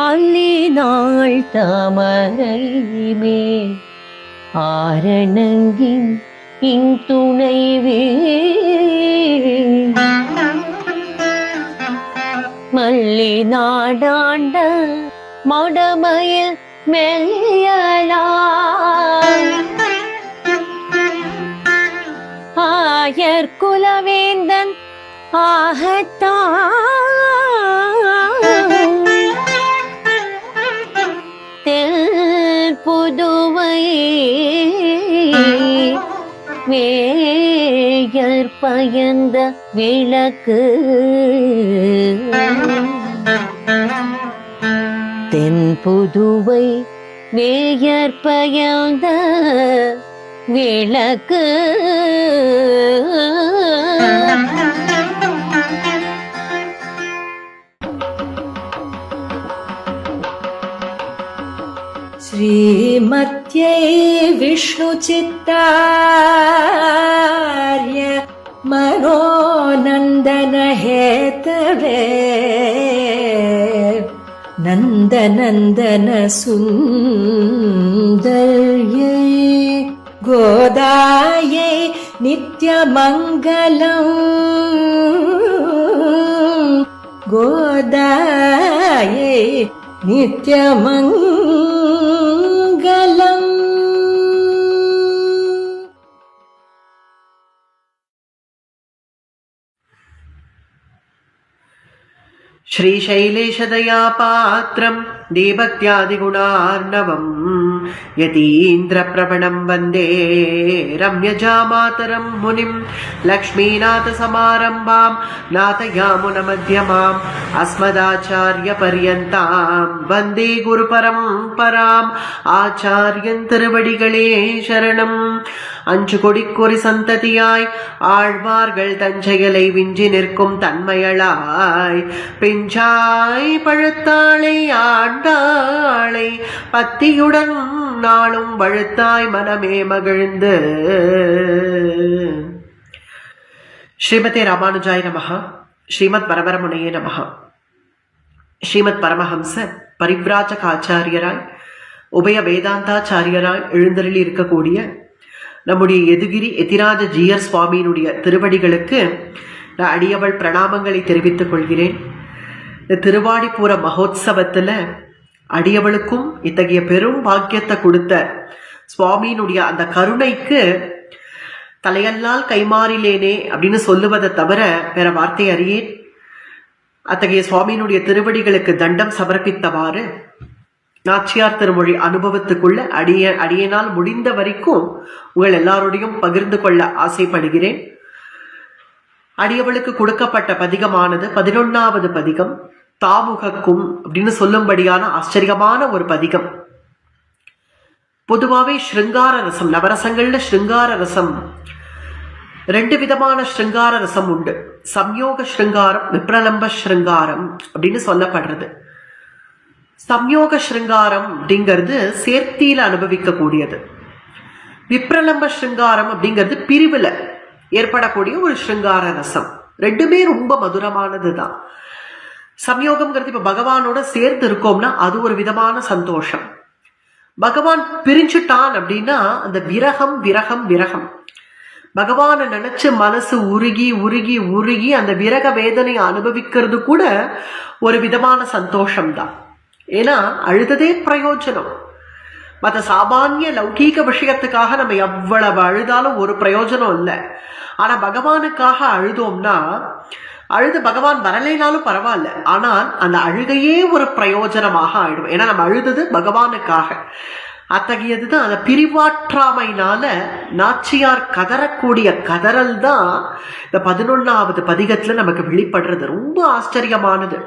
அல்லினாள் தாமரை மேல் ஆரணங்கின் இன்துணைவே மல்லி நாடாண்ட மடமயில் மெல்லியலாய் ஆயர் குலவேந்தன் ஆகத்தான் புதுவை வேயர் பயந்த விளக்கு தென் புதுவை வேயர் பயந்த விளக்கு श्रीमत्यै विष्णुचित्तार्य मनोनन्दनहेतवे नन्दनन्दन सुन्दर्यै गोदायै नित्यमङ्गलम् गोदायै नित्यमङ्गलम्. श्रीशैलेशदयापात्रं देवत्यादिगुणार्णवं यतीन्द्रप्रवणं वन्दे रम्यजामातरं मुनिं लक्ष्मीनाथसमारम्भां नाथयामुनमध्यमाम् अस्मदाचार्यपर्यन्तां वन्दे गुरुपरम्पराम् आचार्यन् திருவடிகளே சரணம். அஞ்சு கொடிக்கொரு சந்ததியாய் ஆழ்வார்கள் தஞ்சையலை விஞ்சி நிற்கும் தன்மையளாய் பிஞ்சாய் பழுத்தாளை ஆண்டாளை பத்தியுடன் நாளும் வழுத்தாய் மனமே மகிழ்ந்து. ஸ்ரீமதே ராமானுஜாய நமஹ. ஸ்ரீமத் வரவரமுனையே நமஹ. ஸ்ரீமத் பரமஹம்ச பரிவ்ராஜக ஆச்சாரியராய் உபய வேதாந்தாச்சாரியராய் எழுந்தருளி இருக்கக்கூடிய நம்முடைய எதுகிரி எதிராஜ ஜீயர் சுவாமியினுடைய திருவடிகளுக்கு நான் அடியவள் பிரணாமங்களை தெரிவித்துக் கொள்கிறேன். இந்த திருவாடிப்பூர மகோத்சவத்தில் அடியவளுக்கும் இத்தகைய பெரும் பாக்கியத்தை கொடுத்த சுவாமியினுடைய அந்த கருணைக்கு தலையல்லால் கைமாறிலேனே அப்படின்னு சொல்லுவதை தவிர வேற வார்த்தை அறியேன். அத்தகைய சுவாமியினுடைய திருவடிகளுக்கு தண்டம் சமர்ப்பித்தவாறு நாச்சியார் திருமொழி அனுபவத்துக்குள்ள அடியனால் முடிந்த வரைக்கும் உங்கள் எல்லாரோடையும் பகிர்ந்து கொள்ள ஆசைப்படுகிறேன். அடியவளுக்கு கொடுக்கப்பட்ட பதிகமானது 11வது பதிகம், தாமுகக்கும் அப்படின்னு சொல்லும்படியான ஆச்சரியமான ஒரு பதிகம். பொதுவாகவே ஸ்ருங்கார ரசம், நவரசங்கள்ல ஸ்ருங்கார ரசம் 2 விதமான ஸ்ருங்கார ரசம் உண்டு. சம்யோக ஸ்ருங்காரம், விப்ரலம்ப ஸ்ருங்காரம் அப்படின்னு சொல்லப்படுறது. சம்யோக ஸ்ருங்காரம் அப்படிங்கிறது சேர்த்தியில அனுபவிக்க கூடியது. விப்ரலம்ப ஸ்ருங்காரம் அப்படிங்கிறது பிரிவுல ஏற்படக்கூடிய ஒரு ஸ்ருங்கார ரசம். ரெண்டுமே ரொம்ப மதுரமானது தான். சம்யோகம்ங்கிறது இப்ப பகவானோட சேர்ந்து இருக்கோம்னா அது ஒரு விதமான சந்தோஷம். பகவான் பிரிஞ்சுட்டான் அப்படின்னா அந்த விரகம் விரகம் விரகம். பகவானை நினைச்சு மனசு உருகி உருகி உருகி அந்த விரக வேதனை அனுபவிக்கிறது கூட ஒரு விதமான சந்தோஷம்தான். ஏன்னா அழுததே பிரயோஜனம். மற்ற சாமானிய லௌகீக விஷயத்துக்காக நம்ம எவ்வளவு அழுதாலும் ஒரு பிரயோஜனம் இல்லை. ஆனா பகவானுக்காக அழுதோம்னா, அழுது பகவான் வரலைனாலும் பரவாயில்ல, ஆனால் அந்த அழுகையே ஒரு பிரயோஜனமாக ஆயிடும். ஏன்னா நம்ம அழுதது பகவானுக்காக. அத்தகையதுதான் அந்த பிரிவாற்றாமையினால நாச்சியார் கதறக்கூடிய கதறல் தான் இந்த 11வது பதிகத்துல நமக்கு வெளிப்படுறது. ரொம்ப ஆச்சரியமானது.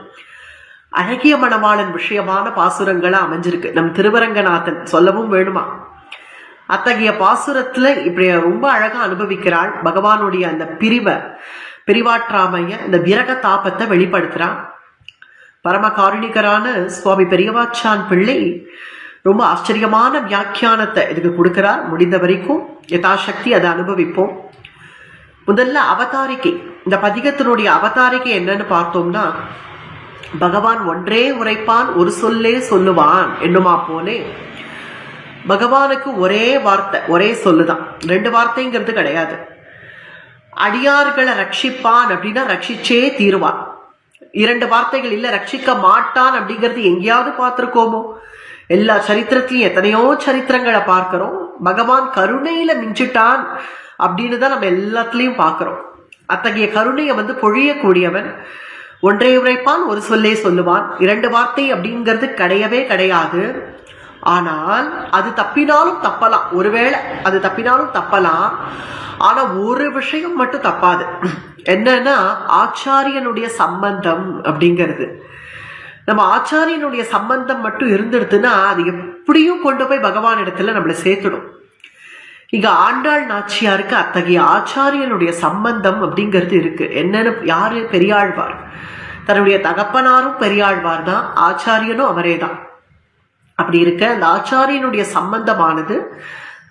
அழகிய மணவாளன் விஷயமான பாசுரங்களா அமைஞ்சிருக்கு. நம் திருவரங்கநாதன் சொல்லவும் வேணுமா, அத்தகைய பாசுரத்துல இப்படி ரொம்ப அழகா அனுபவிக்கிறாள் பகவானுடைய அந்த பிரிவாற்றாமைய, இந்த விரக தாபத்தை வெளிப்படுத்துறான். பரம காருணிகரான சுவாமி பெரியவாச்சான் பிள்ளை ரொம்ப ஆச்சரியமான வியாக்கியானத்தை இதுக்கு கொடுக்கிறார். முடிந்த வரைக்கும் யதாசக்தி அதை அனுபவிப்போம். முதல்ல அவதாரிக்கை, இந்த பதிகத்தினுடைய அவதாரிக்கை என்னன்னு பார்த்தோம்னா, பகவான் ஒன்றே உரைப்பான், ஒரு சொல்லே சொல்லுவான் என்னுமா போலே பகவானுக்கு ஒரே வார்த்தை, ஒரே சொல்லுதான், ரெண்டு வார்த்தைங்கிறது கிடையாது. அடியார்களை ரட்சிப்பான் அப்படின்னா ரட்சிச்சே தீருவான். இரண்டு வார்த்தைகள் இல்ல, ரட்சிக்க மாட்டான் அப்படிங்கிறது எங்கேயாவது பார்த்திருக்கோமோ? எல்லா சரித்திரத்திலையும் எத்தனையோ சரித்திரங்களை பார்க்கிறோம். பகவான் கருணையில மிஞ்சிட்டான் அப்படின்னு தான் நம்ம எல்லாத்துலயும் பார்க்கிறோம். அத்தகைய கருணையை பொழியக்கூடியவன். ஒன்றே உரைப்பான், ஒரு சொல்லே சொல்லுவான். இரண்டு வார்த்தை அப்படிங்கிறது கிடையவே கிடையாது. ஆனால் அது தப்பினாலும் தப்பலாம், ஒருவேளை அது தப்பினாலும் தப்பலாம். ஆனா ஒரு விஷயம் மட்டும் தப்பாது. என்னன்னா ஆச்சாரியனுடைய சம்பந்தம் அப்படிங்கிறது. நம்ம ஆச்சாரியனுடைய சம்பந்தம் மட்டும் இருந்துடுதுன்னா அது எப்படியும் கொண்டு போய் பகவான் இடத்துல நம்மளை சேர்த்துடும். இங்க ஆண்டாள் நாச்சியாருக்கு அத்தகைய ஆச்சாரியனுடைய சம்பந்தம் அப்படிங்கிறது இருக்கு. என்னன்னு, யாரு? பெரியாழ்வார். தன்னுடைய தகப்பனாரும் பெரியாழ்வார் தான், ஆச்சாரியனும் அவரே தான். அப்படி இருக்க அந்த ஆச்சாரியனுடைய சம்பந்தமானது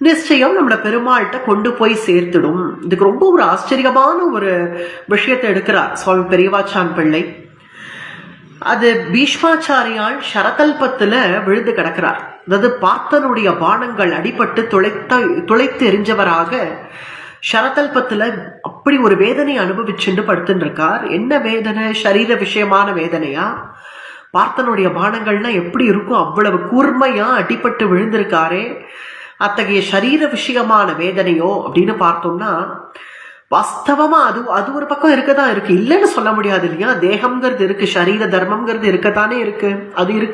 நிச்சயம் நம்மள பெருமாள்கிட்ட கொண்டு போய் சேர்த்துடும். இதுக்கு ரொம்ப ஒரு ஆச்சரியமான ஒரு விஷயத்தை எடுக்கிறார் சுவாமி பெரியவாச்சான் பிள்ளை. அது பீஷ்மாச்சாரியால் சரதல்பத்துல விழுந்து கிடக்கிறார். அதாவது பார்த்தனுடைய பானங்கள் அடிபட்டு துளைத்து எரிஞ்சவராக சரதல்பத்துல அப்படி ஒரு வேதனை அனுபவிச்சுட்டு படுத்துட்டு இருக்கார். என்ன வேதனை? சரீர விஷயமான வேதனையா? பார்த்தனுடைய பானங்கள்னா எப்படி இருக்கும்? அவ்வளவு கூர்மையா அடிபட்டு விழுந்திருக்காரே. அத்தகைய சரீர விஷயமான வேதனையோ அப்படின்னு பார்த்தோம்னா வாஸ்தவமா அது ஒரு பக்கம் இருக்கதான் இருக்கு, இல்லைன்னு சொல்ல முடியாது இல்லையா? தேகம்ங்கிறது இருக்கு, சரீர தர்மம்ங்கிறது இருக்கத்தானே இருக்கு.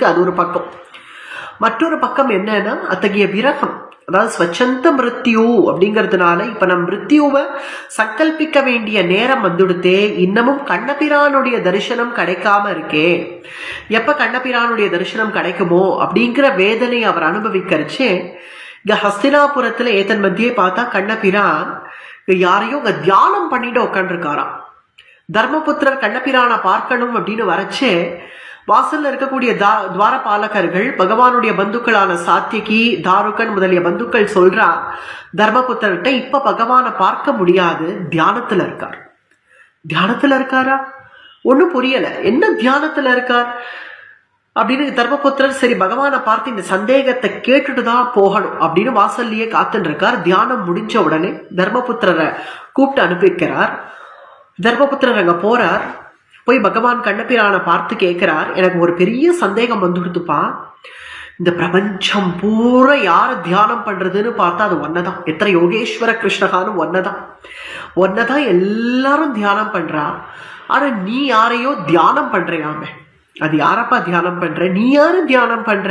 அது ஒரு பக்கம். மற்றொரு பக்கம் என்னன்னா அத்தகைய விரகம், அதாவது ஸ்வச்சந்த மிருத்யு அப்படிங்கிறதுனால இப்ப நம்ம மிருத்யுவை சங்கல்பிக்க வேண்டிய நேரம் வந்துடுத்தே. இன்னமும் கண்ணபிரானுடைய தரிசனம் கிடைக்காம இருக்கே. எப்ப கண்ணபிரானுடைய தரிசனம் கிடைக்குமோ அப்படிங்கிற வேதனை அவர் அனுபவிக்கிறச்சே. இங்க ஹஸ்தினாபுரத்துல ஏதன் மத்தியே பார்த்தா கண்ணபிரான் யாரையும் இங்க தியானம் பண்ணிட்டு உட்காந்துருக்காராம். தர்மபுத்திரர் கண்ணபிரானை பார்க்கணும் அப்படின்னு வரச்சே வாசல்ல இருக்கக்கூடிய துவாரபாலகர்கள், பகவானுடைய பந்துக்களான சாத்தியகி, தாருகன் முதலிய பந்துக்கள் சொல்றா தர்மபுத்திரர்கிட்ட, இப்ப பகவானை பார்க்க முடியாது, தியானத்துல இருக்கார். தியானத்துல இருக்காரா? ஒன்னும் புரியல. என்ன தியானத்துல இருக்கார் அப்படின்னு தர்மபுத்திரர் சரி பகவானை பார்த்து இந்த சந்தேகத்தை கேட்டுட்டுதான் போகணும் அப்படின்னு வாசல்லையே காத்துட்டு இருக்கார். தியானம் முடிஞ்ச உடனே தர்மபுத்திரரை கூப்பிட்டு அனுப்பிக்கிறார். தர்மபுத்திரர் அங்க போறார். போய் பகவான் கண்ணபிரானை பார்த்து கேட்கிறார், எனக்கு ஒரு பெரிய சந்தேகம் வந்துடுதுப்பா. இந்த பிரபஞ்சம் பூரா யார தியானம் பண்றதுன்னு பார்த்தா அது ஒன்னதான். எத்தனை யோகேஸ்வர கிருஷ்ணகான்னு ஒன்னதான் எல்லாரும் தியானம் பண்றா. ஆனா நீ யாரையோ தியானம் பண்றியாமே, அது யாரப்பா தியானம் பண்ற? நீ யாரு தியானம் பண்ற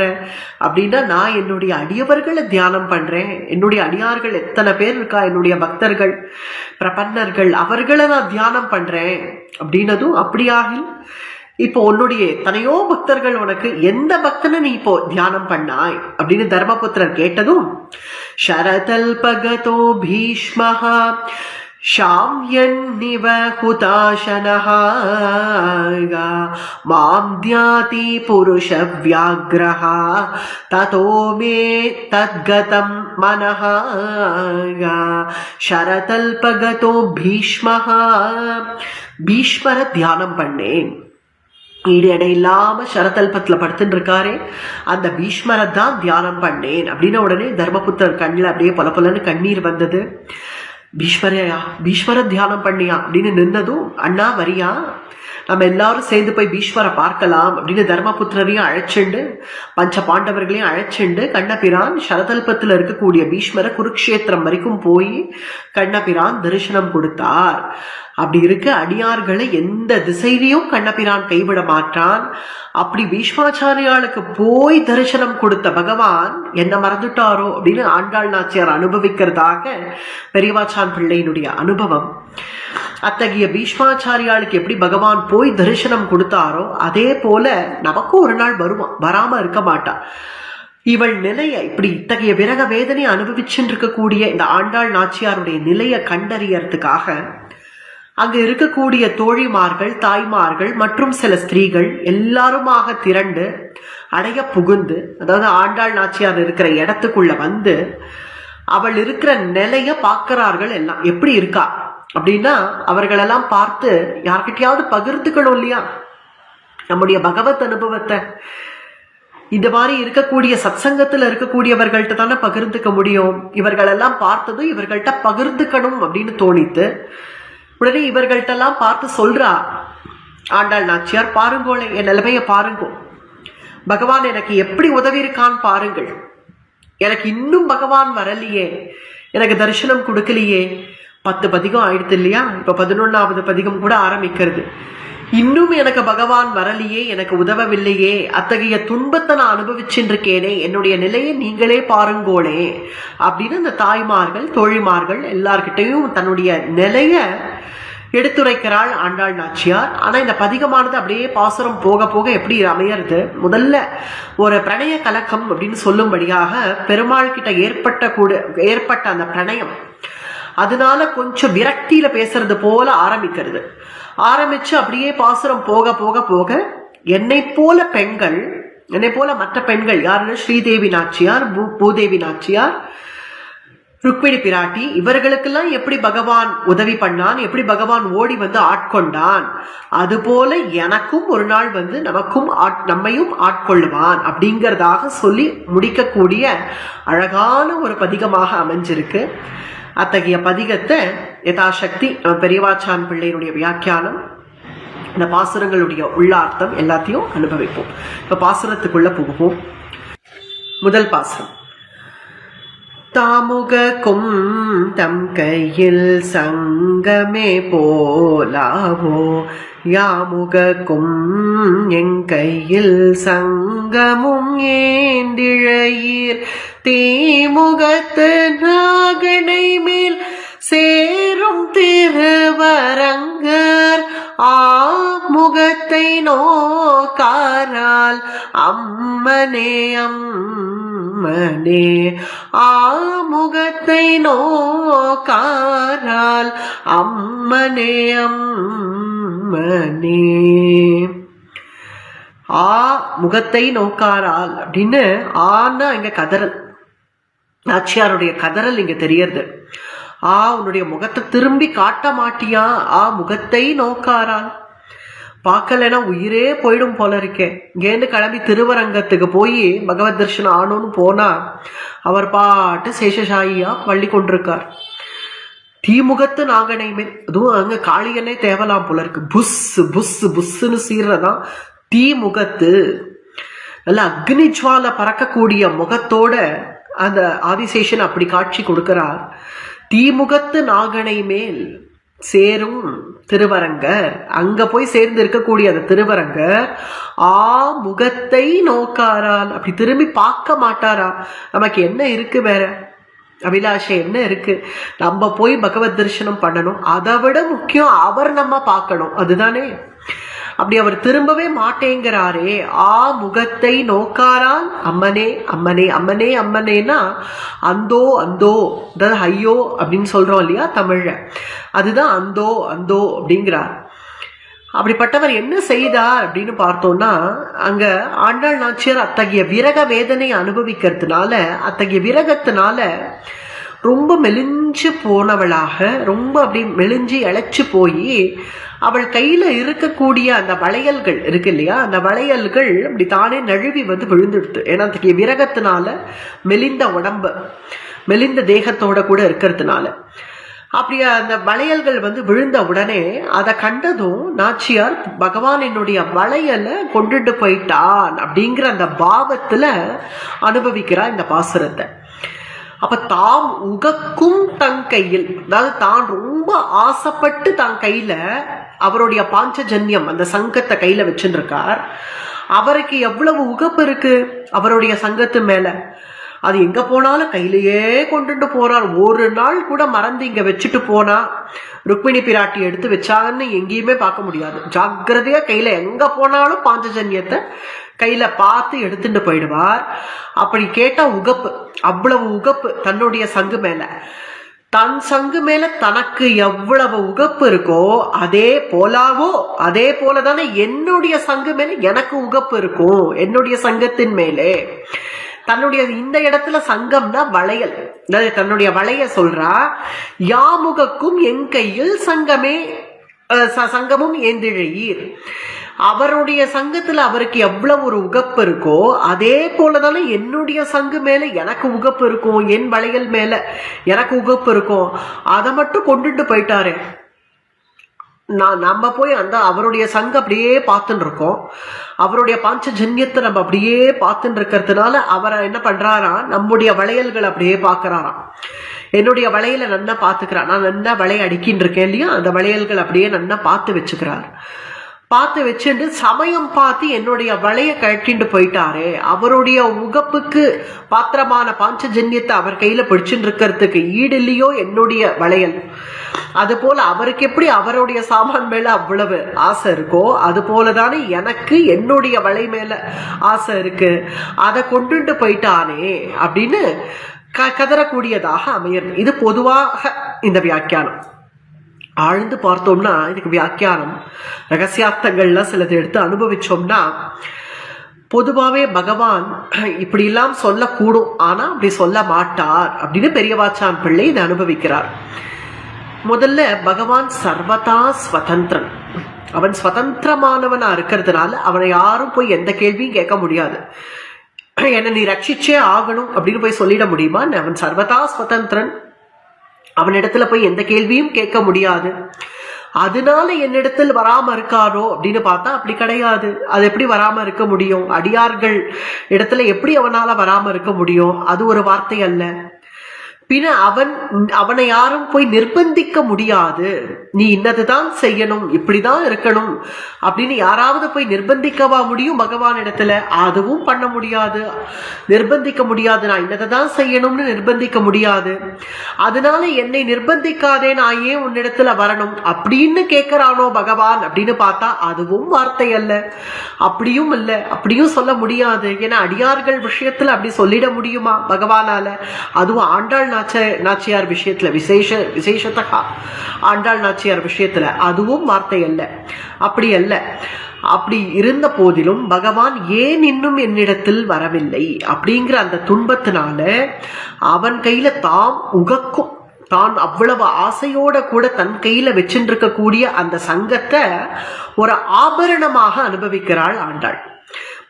அப்படின்னா, நான் என்னுடைய அடியவர்களை தியானம் பண்றேன். என்னுடைய அடியார்கள் எத்தனை பேர் இருக்கா, என்னுடைய பக்தர்கள், பிரபன்னர்கள், அவர்களை நான் தியானம் பண்றேன் அப்படின்னதும், அப்படியாகில் இப்போ உன்னுடைய எத்தனையோ பக்தர்கள், உனக்கு எந்த பக்தனை நீ இப்போ தியானம் பண்ணாய் அப்படின்னு தர்மபுத்திரர் கேட்டதும், ஷரதல்பகதோ பீஷ்மஹா ஷாம்யன்னிவ ஹுதாசனஹ மாம் தியாதி புருஷ வியாக்ரஹ ததோ மே தத்கதம் மனஹ. ஷரதல்பகதோ பீஷ்மஹ, பீஷ்மரை தியானம் பண்ணேன். ஈடு இல்லாம சரதல்பத்துல படுத்துட்டு இருக்காரே அந்த பீஷ்மரை தான் தியானம் பண்ணேன் அப்படின்ன உடனே தர்மபுத்திரர் கண்ணில் அப்படியே பொலன்னு கண்ணீர் வந்தது. பீஷ்மர தியானம் பண்ணியா அப்படின்னு நின்னதும், அண்ணா வரியா, நம்ம எல்லாரும் சேர்ந்து போய் பீஷ்மரை பார்க்கலாம் அப்படின்னு தர்மபுத்திரரையும் அழைச்சுண்டு பஞ்ச பாண்டவர்களையும் அழைச்சுண்டு கண்ணபிரான் சரதல்பத்துல இருக்கக்கூடிய பீஷ்மரை குருக்ஷேத்திரம் வரைக்கும் போய் கண்ணபிரான் தரிசனம் கொடுத்தார். அப்படி இருக்க அடியார்களை எந்த திசையிலையும் கண்ணபிரான் கைவிட மாட்டான். அப்படி பீஷ்மாச்சாரியாளுக்கு போய் தரிசனம் கொடுத்த பகவான் என்ன மறந்துட்டாரோ அப்படின்னு ஆண்டாள் நாச்சியார் அனுபவிக்கிறதாக பெரியவாச்சான் பிள்ளையினுடைய அனுபவம். அத்தகைய பீஷ்மாச்சாரியாளுக்கு எப்படி பகவான் போய் தரிசனம் கொடுத்தாரோ அதே போல நமக்கும் ஒரு நாள் வருவான், வராம இருக்க மாட்டான். இவள் நிலைய இப்படி இத்தகைய விரக வேதனை அனுபவிச்சுட்டு இருக்கக்கூடிய இந்த ஆண்டாள் நாச்சியாருடைய நிலைய கண்டறியறதுக்காக அங்கு இருக்கக்கூடிய தோழிமார்கள், தாய்மார்கள் மற்றும் சில ஸ்திரீகள் எல்லாருமாக திரண்டு அடைய புகுந்து, அதாவது ஆண்டாள் நாச்சியார் இருக்கிற இடத்துக்குள்ள வந்து அவள் இருக்கிற நிலைய பார்க்கிறார்கள். எல்லாம் எப்படி இருக்கா அப்படின்னா அவர்களெல்லாம் பார்த்து யார்கிட்டயாவது பகிர்ந்துக்கணும் இல்லையா நம்முடைய பகவத் அனுபவத்தை. இந்த மாதிரி இருக்கக்கூடிய சத்சங்கத்துல இருக்கக்கூடியவர்கள்ட்ட தானே பகிர்ந்துக்க முடியும். இவர்களெல்லாம் பார்த்ததும் இவர்கள்ட்ட பகிர்ந்துக்கணும் அப்படின்னு தோணித்து உடனே இவர்கள்ட்டெல்லாம் பார்த்து சொல்றா ஆண்டாள் நாச்சியார், பாருங்கோளே என் நிலைமைய பாருங்கோ, பகவான் எனக்கு எப்படி உதவி இருக்கான்னு பாருங்கள், எனக்கு இன்னும் பகவான் வரலையே, எனக்கு தரிசனம் கொடுக்கலையே. 10 பதிகம் ஆயிடுத்து இல்லையா, இப்ப 11வது பதிகம் கூட ஆரம்பிக்கிறது. இன்னும் எனக்கு பகவான் வரலையே, எனக்கு உதவவில்லையே, அத்தகைய துன்பத்தை நான் அனுபவிச்சுருக்கேனே, என்னுடைய நிலையை நீங்களே பாருங்கோளே அப்படின்னு அந்த தாய்மார்கள், தோழிமார்கள் எல்லார்கிட்டையும் தன்னுடைய நிலைய எடுத்துரைக்கிறாள் ஆண்டாள் நாச்சியார். ஆனா இந்த பதிகமானது அப்படியே பாசுரம் போக போக எப்படி அமையறது, முதல்ல ஒரு பிரணய கலக்கம் அப்படின்னு சொல்லும்படியாக பெருமாள் கிட்ட ஏற்பட்ட அந்த பிரணயம், அதனால கொஞ்சம் விரக்தியில பேசுறது போல ஆரம்பிச்சு அப்படியே பாசுரம் போக போக போக என்னை போல மற்ற பெண்கள் யாருன்னு ஸ்ரீதேவி நாச்சியார், பூதேவி நாச்சியார், ருக்மிணி பிராட்டி, இவர்களுக்கெல்லாம் எப்படி பகவான் உதவி பண்ணான், எப்படி பகவான் ஓடி வந்து ஆட்கொண்டான், அதுபோல எனக்கும் ஒரு நாள் வந்து நம்மையும் ஆட்கொள்ளுவான் அப்படிங்கிறதாக சொல்லி முடிக்கக்கூடிய அழகான ஒரு பதிகமாக அமைஞ்சிருக்கு. அத்தகைய பதிகத்தை யதாசக்தி பெரியவாச்சான் பிள்ளையினுடைய வியாக்கியானம், இந்த பாசுரங்களுடைய உள்ளார்த்தம் எல்லாத்தையும் அனுபவிப்போம். இப்ப பாசுரத்துக்குள்ள போகுவோம். முதல் பாசுரம். தாமுகக்கும் தம் கையில் சங்கமே போலாவோ, யாமுகக்கும் எங்கையில் சங்கமும் ஏந்திழையீர், தீமுகத்து நாகனை மேல் சேரும் திருவரங்கர், ஆமுகத்தை நோக்காரால் அம்மனே அம்மனே, ஆமுகத்தை நோக்காரால் அம்மனே அம்மனே. ஆ முகத்தை நோக்காரால் அப்படின்னு ஆனா இங்க கதறல், நாச்சியாருடைய கதறல் இங்க தெரியறது. உன்னுடைய முகத்தை திரும்பி காட்ட மாட்டியா, முகத்தை நோக்காரால், பார்க்கலன்னா உயிரே போயிடும் போல இருக்கேன். இங்கேருந்து கிளம்பி திருவரங்கத்துக்கு போய் பகவத் தரிசனம் ஆனோன்னு போனா அவர் பாட்டு சேஷசாயியா பள்ளி கொண்டிருக்கார். தீமுகத்து நாகனை மேல், அதுவும் அங்க காளியனே தேவலாம் போல இருக்கு. புஸ் புஸ் புஸ்ன்னு சீர்றதான் தீமுகத்து, நல்ல அக்னி ஜுவால பறக்கக்கூடிய முகத்தோட அந்த ஆதிசேஷன் அப்படி காட்சி கொடுக்கிறார். தீமுகத்து நாகனை மேல் சேரும் திருவரங்கர், அங்க போய் சேர்ந்து இருக்கக்கூடிய அந்த திருவரங்கர் முகத்தை நோக்காரால், அப்படி திரும்பி பார்க்க மாட்டாரா. நமக்கு என்ன இருக்கு, வேற அபிலாஷை என்ன இருக்கு, நம்ம போய் பகவத் தரிசனம் பண்ணணும், அதை விட முக்கியம் அவர் நம்ம பார்க்கணும், அதுதானே. அப்படி அவர் திரும்பவே மாட்டேங்கிறாரே, முகத்தை நோக்காரால் அம்மனே அம்மனே அம்மனே அம்மனேனா அந்தோ அந்தோ, அதாவது ஐயோ அப்படின்னு சொல்றோம் இல்லையா தமிழ்ல, அதுதான் அந்தோ அந்தோ அப்படிங்கிறார். அப்படிப்பட்டவர் என்ன செய்தார் அப்படின்னு பார்த்தோம்னா, அங்க ஆண்டாள் நாச்சியார் அத்தகைய விரக வேதனை அனுபவிக்கிறதுனால, அத்தகைய விரகத்தினால ரொம்ப மெலிஞ்சு போனவளாக, ரொம்ப அப்படி மெலிஞ்சு இழைச்சு போய் அவள் கையில இருக்கக்கூடிய அந்த வளையல்கள் இருக்கு இல்லையா, அந்த வளையல்கள் அப்படி தானே நழுவி வந்து விழுந்துடுது. ஏன்னா அத்தகைய விரகத்தினால மெலிந்த உடம்பு, மெலிந்த தேகத்தோட கூட இருக்கிறதுனால அப்படி அந்த வளையல்கள் வந்து விழுந்த உடனே அதை கண்டதும் நாச்சியார் பகவான் என்னுடைய வளையலை கொண்டுட்டு போயிட்டான் அப்படிங்கிற அந்த பாவத்துல அனுபவிக்கிறார் இந்த பாசுரத்தை. அப்ப தாம் உகக்கும் தன் கையில், அதாவது தான் ரொம்ப ஆசைப்பட்டு தான் கையில அவருடைய பாஞ்சஜன்யம் அந்த சங்கத்தை கையில வச்சுருக்கார். அவருக்கு எவ்வளவு உகப்பு இருக்கு அவருடைய சங்கத்து மேல, அது எங்க போனாலும் கையிலேயே கொண்டுட்டு போறார். ஒரு நாள் கூட மறந்து இங்க வச்சுட்டு போனா ருக்மிணி பிராட்டி எடுத்து வச்சாங்கன்னு எங்கேயுமே பார்க்க முடியாது. ஜாக்கிரதையா கையில எங்க போனாலும் பாஞ்சஜன்யத்தை கையில பார்த்து எடுத்துட்டு போயிடுவார். அப்படி கேட்டா உகப்பு, அவ்வளவு உகப்பு தன்னுடைய சங்கு மேல. தன் சங்கு மேல தனக்கு எவ்வளவு உகப்பு இருக்கோ அதே போலதானே என்னுடைய சங்கு மேல எனக்கு உகப்பு இருக்கும். என்னுடைய சங்கத்தின் மேலே தன்னுடைய இந்த இடத்துல சங்கம்னா வளையல், தன்னுடைய வளைய சொல்றா. யாமுகக்கும் என் கையில் சங்கமும் ஏந்திழையீர். அவருடைய சங்கத்துல அவருக்கு எவ்வளவு ஒரு உகப்பு இருக்கோ அதே போலதானே என்னுடைய சங்கு மேல எனக்கு உகப்பு இருக்கும், என் வளையல் மேல எனக்கு உகப்பு இருக்கும். அதை மட்டும் கொண்டுட்டு போயிட்டாரு. நம்ம போய் அந்த அவருடைய சங்கு அப்படியே பார்த்துட்டு இருக்கோம். அவருடைய பாஞ்சஜன்யத்தை நம்ம அப்படியே பார்த்துட்டு இருக்கிறதுனால அவரை என்ன பண்றாராம், நம்முடைய வளையல்கள் அப்படியே பார்க்கறாராம். என்னுடைய வளையலை நன்னா பார்த்துக்கிறார். நான் நல்லா வளைய அடிக்கின்னு இருக்கேன் இல்லையா, அந்த வளையல்கள் அப்படியே நன்னா பார்த்து வச்சுக்கிறார். பார்த்து வச்சுட்டு சமயம் பார்த்து என்னுடைய வளைய கட்டிட்டு போயிட்டாரு. அவருடைய உகப்புக்கு பாத்திரமான பாஞ்சஜன்யத்தை அவர் கையில பிடிச்சுட்டு இருக்கிறதுக்கு ஈடு இல்லையோ என்னுடைய வளையல். அது போல அவருக்கு எப்படி அவருடைய சாமான் மேல அவ்வளவு ஆசை இருக்கோ அது போலதானே எனக்கு என்னுடைய வளை மேல ஆசை இருக்கு. அதை கொண்டுட்டு போயிட்டானே அப்படின்னு கதறக்கூடியதாக அமையிறது. இது பொதுவாக இந்த வியாக்கியானம். ஆழ்ந்து பார்த்தோம்னா இதுக்கு வியாக்கியானம் ரகசியார்த்தங்கள்ல சிலது எடுத்து அனுபவிச்சோம்னா பொதுவாகவே பகவான் இப்படி எல்லாம் சொல்லக்கூடும், ஆனா அப்படி சொல்ல மாட்டார் அப்படின்னு பெரியவாச்சான் பிள்ளை இதை அனுபவிக்கிறார். முதல்ல பகவான் சர்வதா ஸ்வதந்திரன். அவன் ஸ்வதந்திரமானவனா இருக்கிறதுனால அவனை யாரும் போய் எந்த கேள்வியும் கேட்க முடியாது. என்ன நீ ரட்சிச்சே ஆகணும் அப்படின்னு போய் சொல்லிட முடியுமா? அவன் சர்வதா ஸ்வதந்திரன். அவனிடத்துல போய் எந்த கேள்வியும் கேட்க முடியாது. அதனால என்னிடத்தில் வராம இருக்காரோ அப்படின்னு பார்த்தா அப்படி கிடையாது. அது எப்படி வராம இருக்க முடியும்? அடியார்கள் இடத்துல எப்படி அவனால வராம இருக்க முடியும்? அது ஒரு வார்த்தை அல்ல. பின்ன அவனை யாரும் போய் நிர்பந்திக்க முடியாது. நீ இன்னதுதான் செய்யணும், இப்படிதான் இருக்கணும் அப்படின்னு யாராவது போய் நிர்பந்திக்கவா முடியும் பகவான் இடத்துல? அதுவும் பண்ண முடியாது, நிர்பந்திக்க முடியாது. நான் இன்னதான் செய்யணும்னு நிர்பந்திக்க முடியாது. அதனால என்னை நிர்பந்திக்காதே, நான் ஏன் உன்னிடத்துல வரணும் அப்படின்னு கேட்கிறானோ பகவான் அப்படின்னு பார்த்தா அதுவும் வார்த்தை அல்ல. அப்படியும் இல்லை, அப்படியும் சொல்ல முடியாது. ஏன்னா அடியார்கள் விஷயத்துல அப்படி சொல்லிட முடியுமா பகவானால? அதுவும் ஆண்டாள் நாச்சியார் விஷயத்துல விசேஷத்தகா ஆண்டாள் நாச்சியார் விஷயத்துல அதுவும் வார்த்தை அல்ல. அப்படி அல்ல. அப்படி இருந்த போதிலும் பகவான் ஏன் இன்னும் என்னிடத்தில் வரவில்லை அப்படிங்கிற அந்த துன்பத்தினால அவன் கையில தாம் உகக்கும், தான் அவ்வளவு ஆசையோட கூட தன் கையில வச்சுருக்கக்கூடிய அந்த சங்கத்தை ஒரு ஆபரணமாக அனுபவிக்கிறாள் ஆண்டாள்.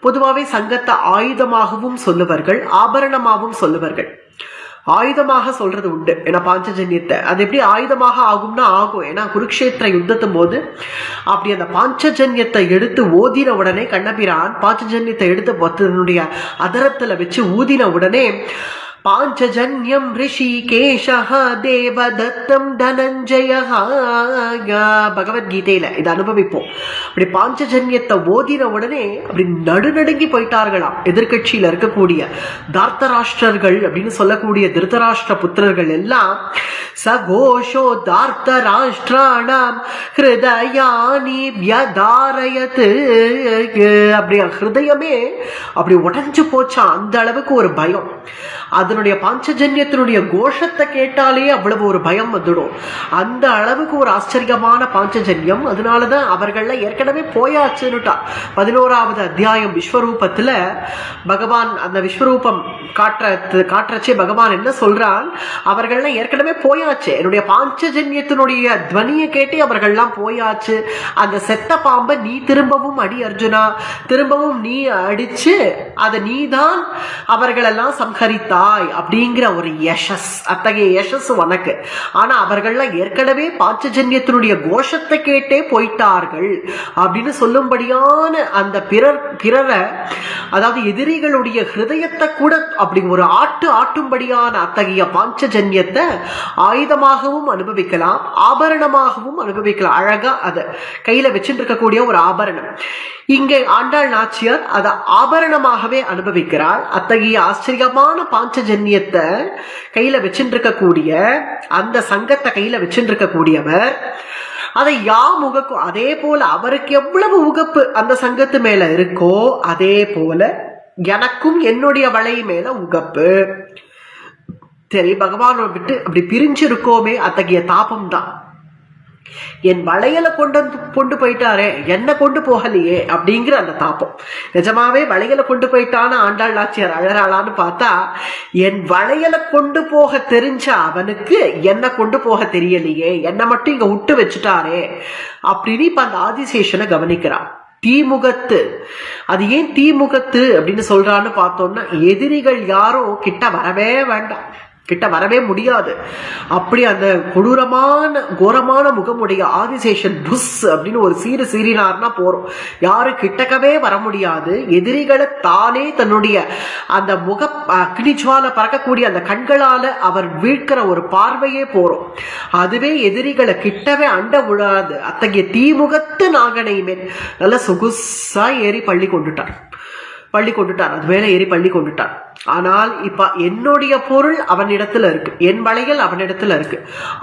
பொதுவாகவே சங்கத்தை ஆயுதமாகவும் சொல்லுவார்கள், ஆபரணமாகவும் சொல்லுவார்கள். ஆயுதமாக சொல்றது உண்டு. ஏன்னா பாஞ்சஜன்யத்தை அது எப்படி ஆயுதமாக ஆகும்னா ஆகும். ஏன்னா குருக்ஷேத்திர யுத்தத்தும் போது அப்படி அந்த பாஞ்சஜன்யத்தை எடுத்து ஓதின உடனே கண்ணபிரான் பாஞ்சஜன்யத்தை எடுத்து தன்னுடைய அதரத்துல வச்சு ஊதின உடனே பாஞ்சஜன்யம் ரிஷிகேஷஹ தேவதத்தம் தனஞ்சயஹ, பகவத்கீதையில இதை அனுபவிப்போம். அப்படி பாஞ்சஜன்யத்தை ஓதின உடனே அப்படி நடுநடுங்கி போயிட்டார்களாம். எதிர்கட்சியில இருக்கக்கூடிய தார்த்தராஷ்டிரர்கள் அப்படின்னு சொல்லக்கூடிய திருதராஷ்டிர புத்திரர்கள் எல்லாம் சகோஷோ தார்த்தராஷ்டிராணாம் ஹிருதயானி வியதாரயத், அப்படி ஹிருதயமே அப்படி உடைஞ்சு போச்சா. அந்த அளவுக்கு ஒரு பயம். அதனுடைய பாஞ்சஜன்யத்தினுடைய கோஷத்தை கேட்டாலே அவ்வளவு ஒரு பயம் வந்துடும். அந்த அளவுக்கு ஒரு ஆச்சரியமான பாஞ்சஜன்யம். அதனாலதான் அவர்கள ஏற்கனவே போயாச்சுன்னுட்டா. 11வது அத்தியாயம் விஸ்வரூபத்துல பகவான் அந்த விஸ்வரூபம் காட்டுறச்சே பகவான் என்ன சொல்றான், அவர்கள்லாம் ஏற்கனவே போயாச்சு. என்னுடைய பாஞ்சஜன்யத்தினுடைய துவனியை கேட்டு அவர்கள்லாம் போயாச்சு. அந்த செத்த பாம்பை நீ திரும்பவும் அடி அர்ஜுனா, திரும்பவும் நீ அடிச்சு அதை நீதான் அவர்களெல்லாம் சம்ஹரித்தாய் அப்படிங்கிற ஒரு யசஸ், அத்தகைய யசஸ் உனக்கு. ஆனா அவர்கள்லாம் ஏற்கனவே பாஞ்சஜன்யத்தினுடைய கோஷத்தை கேட்டே போயிட்டார்கள் அப்படின்னு சொல்லும்படியான அந்த பிறரை, அதாவது எதிரிகளுடைய ஹிருதயத்தை கூட அப்படி ஒரு ஆட்டும்படியான அத்தகைய பாஞ்சஜன்யத்தை ஆயுதமாகவும் அனுபவிக்கலாம், ஆபரணமாகவும் அனுபவிக்கலாம். அழகா அதை கையில வச்சுட்டு இருக்கக்கூடிய ஒரு ஆபரணம். இங்கே ஆண்டாள் நாச்சியார் அதை ஆபரணமாகவே அனுபவிக்கிறாள். அத்தகைய ஆச்சரியமான பாஞ்சஜன்யத்தை கையில வச்சுட்டு இருக்கக்கூடிய அந்த சங்கத்தை கையில வச்சுட்டு இருக்கக்கூடியவர் அதை யாம் உகக்கும். அதே போல அவருக்கு எவ்வளவு உகப்பு அந்த சங்கத்து மேல இருக்கோ அதே போல எனக்கும் என்னுடைய வளை மேல உகப்பு. சரி, பகவானை விட்டு அப்படி பிரிஞ்சு இருக்கோமே, அத்தகைய தாபம் தான். என் வளையல கொண்டு போயிட்டாரே, என்ன கொண்டு போகலையே அப்படிங்கிற அந்த தாப்பம். நிஜமாவே வளையல கொண்டு போயிட்டான்னு ஆண்டாள் நாச்சியார் அழறாளான்னு பார்த்தா, என் வளையல கொண்டு போக தெரிஞ்ச அவனுக்கு என்ன கொண்டு போக தெரியலையே, என்ன மட்டும் இங்க விட்டு வச்சுட்டாரே அப்படின்னு இப்ப அந்த ஆதிசேஷனை கவனிக்கிறான். தீமுகத்து. அது ஏன் தீமுகத்து அப்படின்னு சொல்றான்னு பார்த்தோம்னா, எதிரிகள் யாரும் கிட்ட வரவே வேண்டாம், கிட்ட வரவே முடியாது. அப்படி அந்த கொடூரமான கோரமான முகமுடைய ஆதிசேஷன் புஸ் அப்படின்னு ஒரு சீறினார்னா போறோம், யாரு கிட்டக்கவே வர முடியாது. எதிரிகளை தானே தன்னுடைய அந்த அக்னிஜ்வால பறக்கக்கூடிய அந்த கண்களால அவர் வீழ்கிற ஒரு பார்வையே போறோம். அதுவே எதிரிகளை கிட்டவே அண்ட விடாது. அத்தகைய தீமுகத்து நாகனை மேல் நல்ல சொகுசா ஏறி பள்ளி கொண்டுட்டார். அது மேல ஏறி பள்ளி கொண்டுட்டான். ஆனால் இப்ப என்னுடைய பொருள் அவனிடத்துல இருக்கு, என் வளையல் அவனிடத்துல இருக்கு.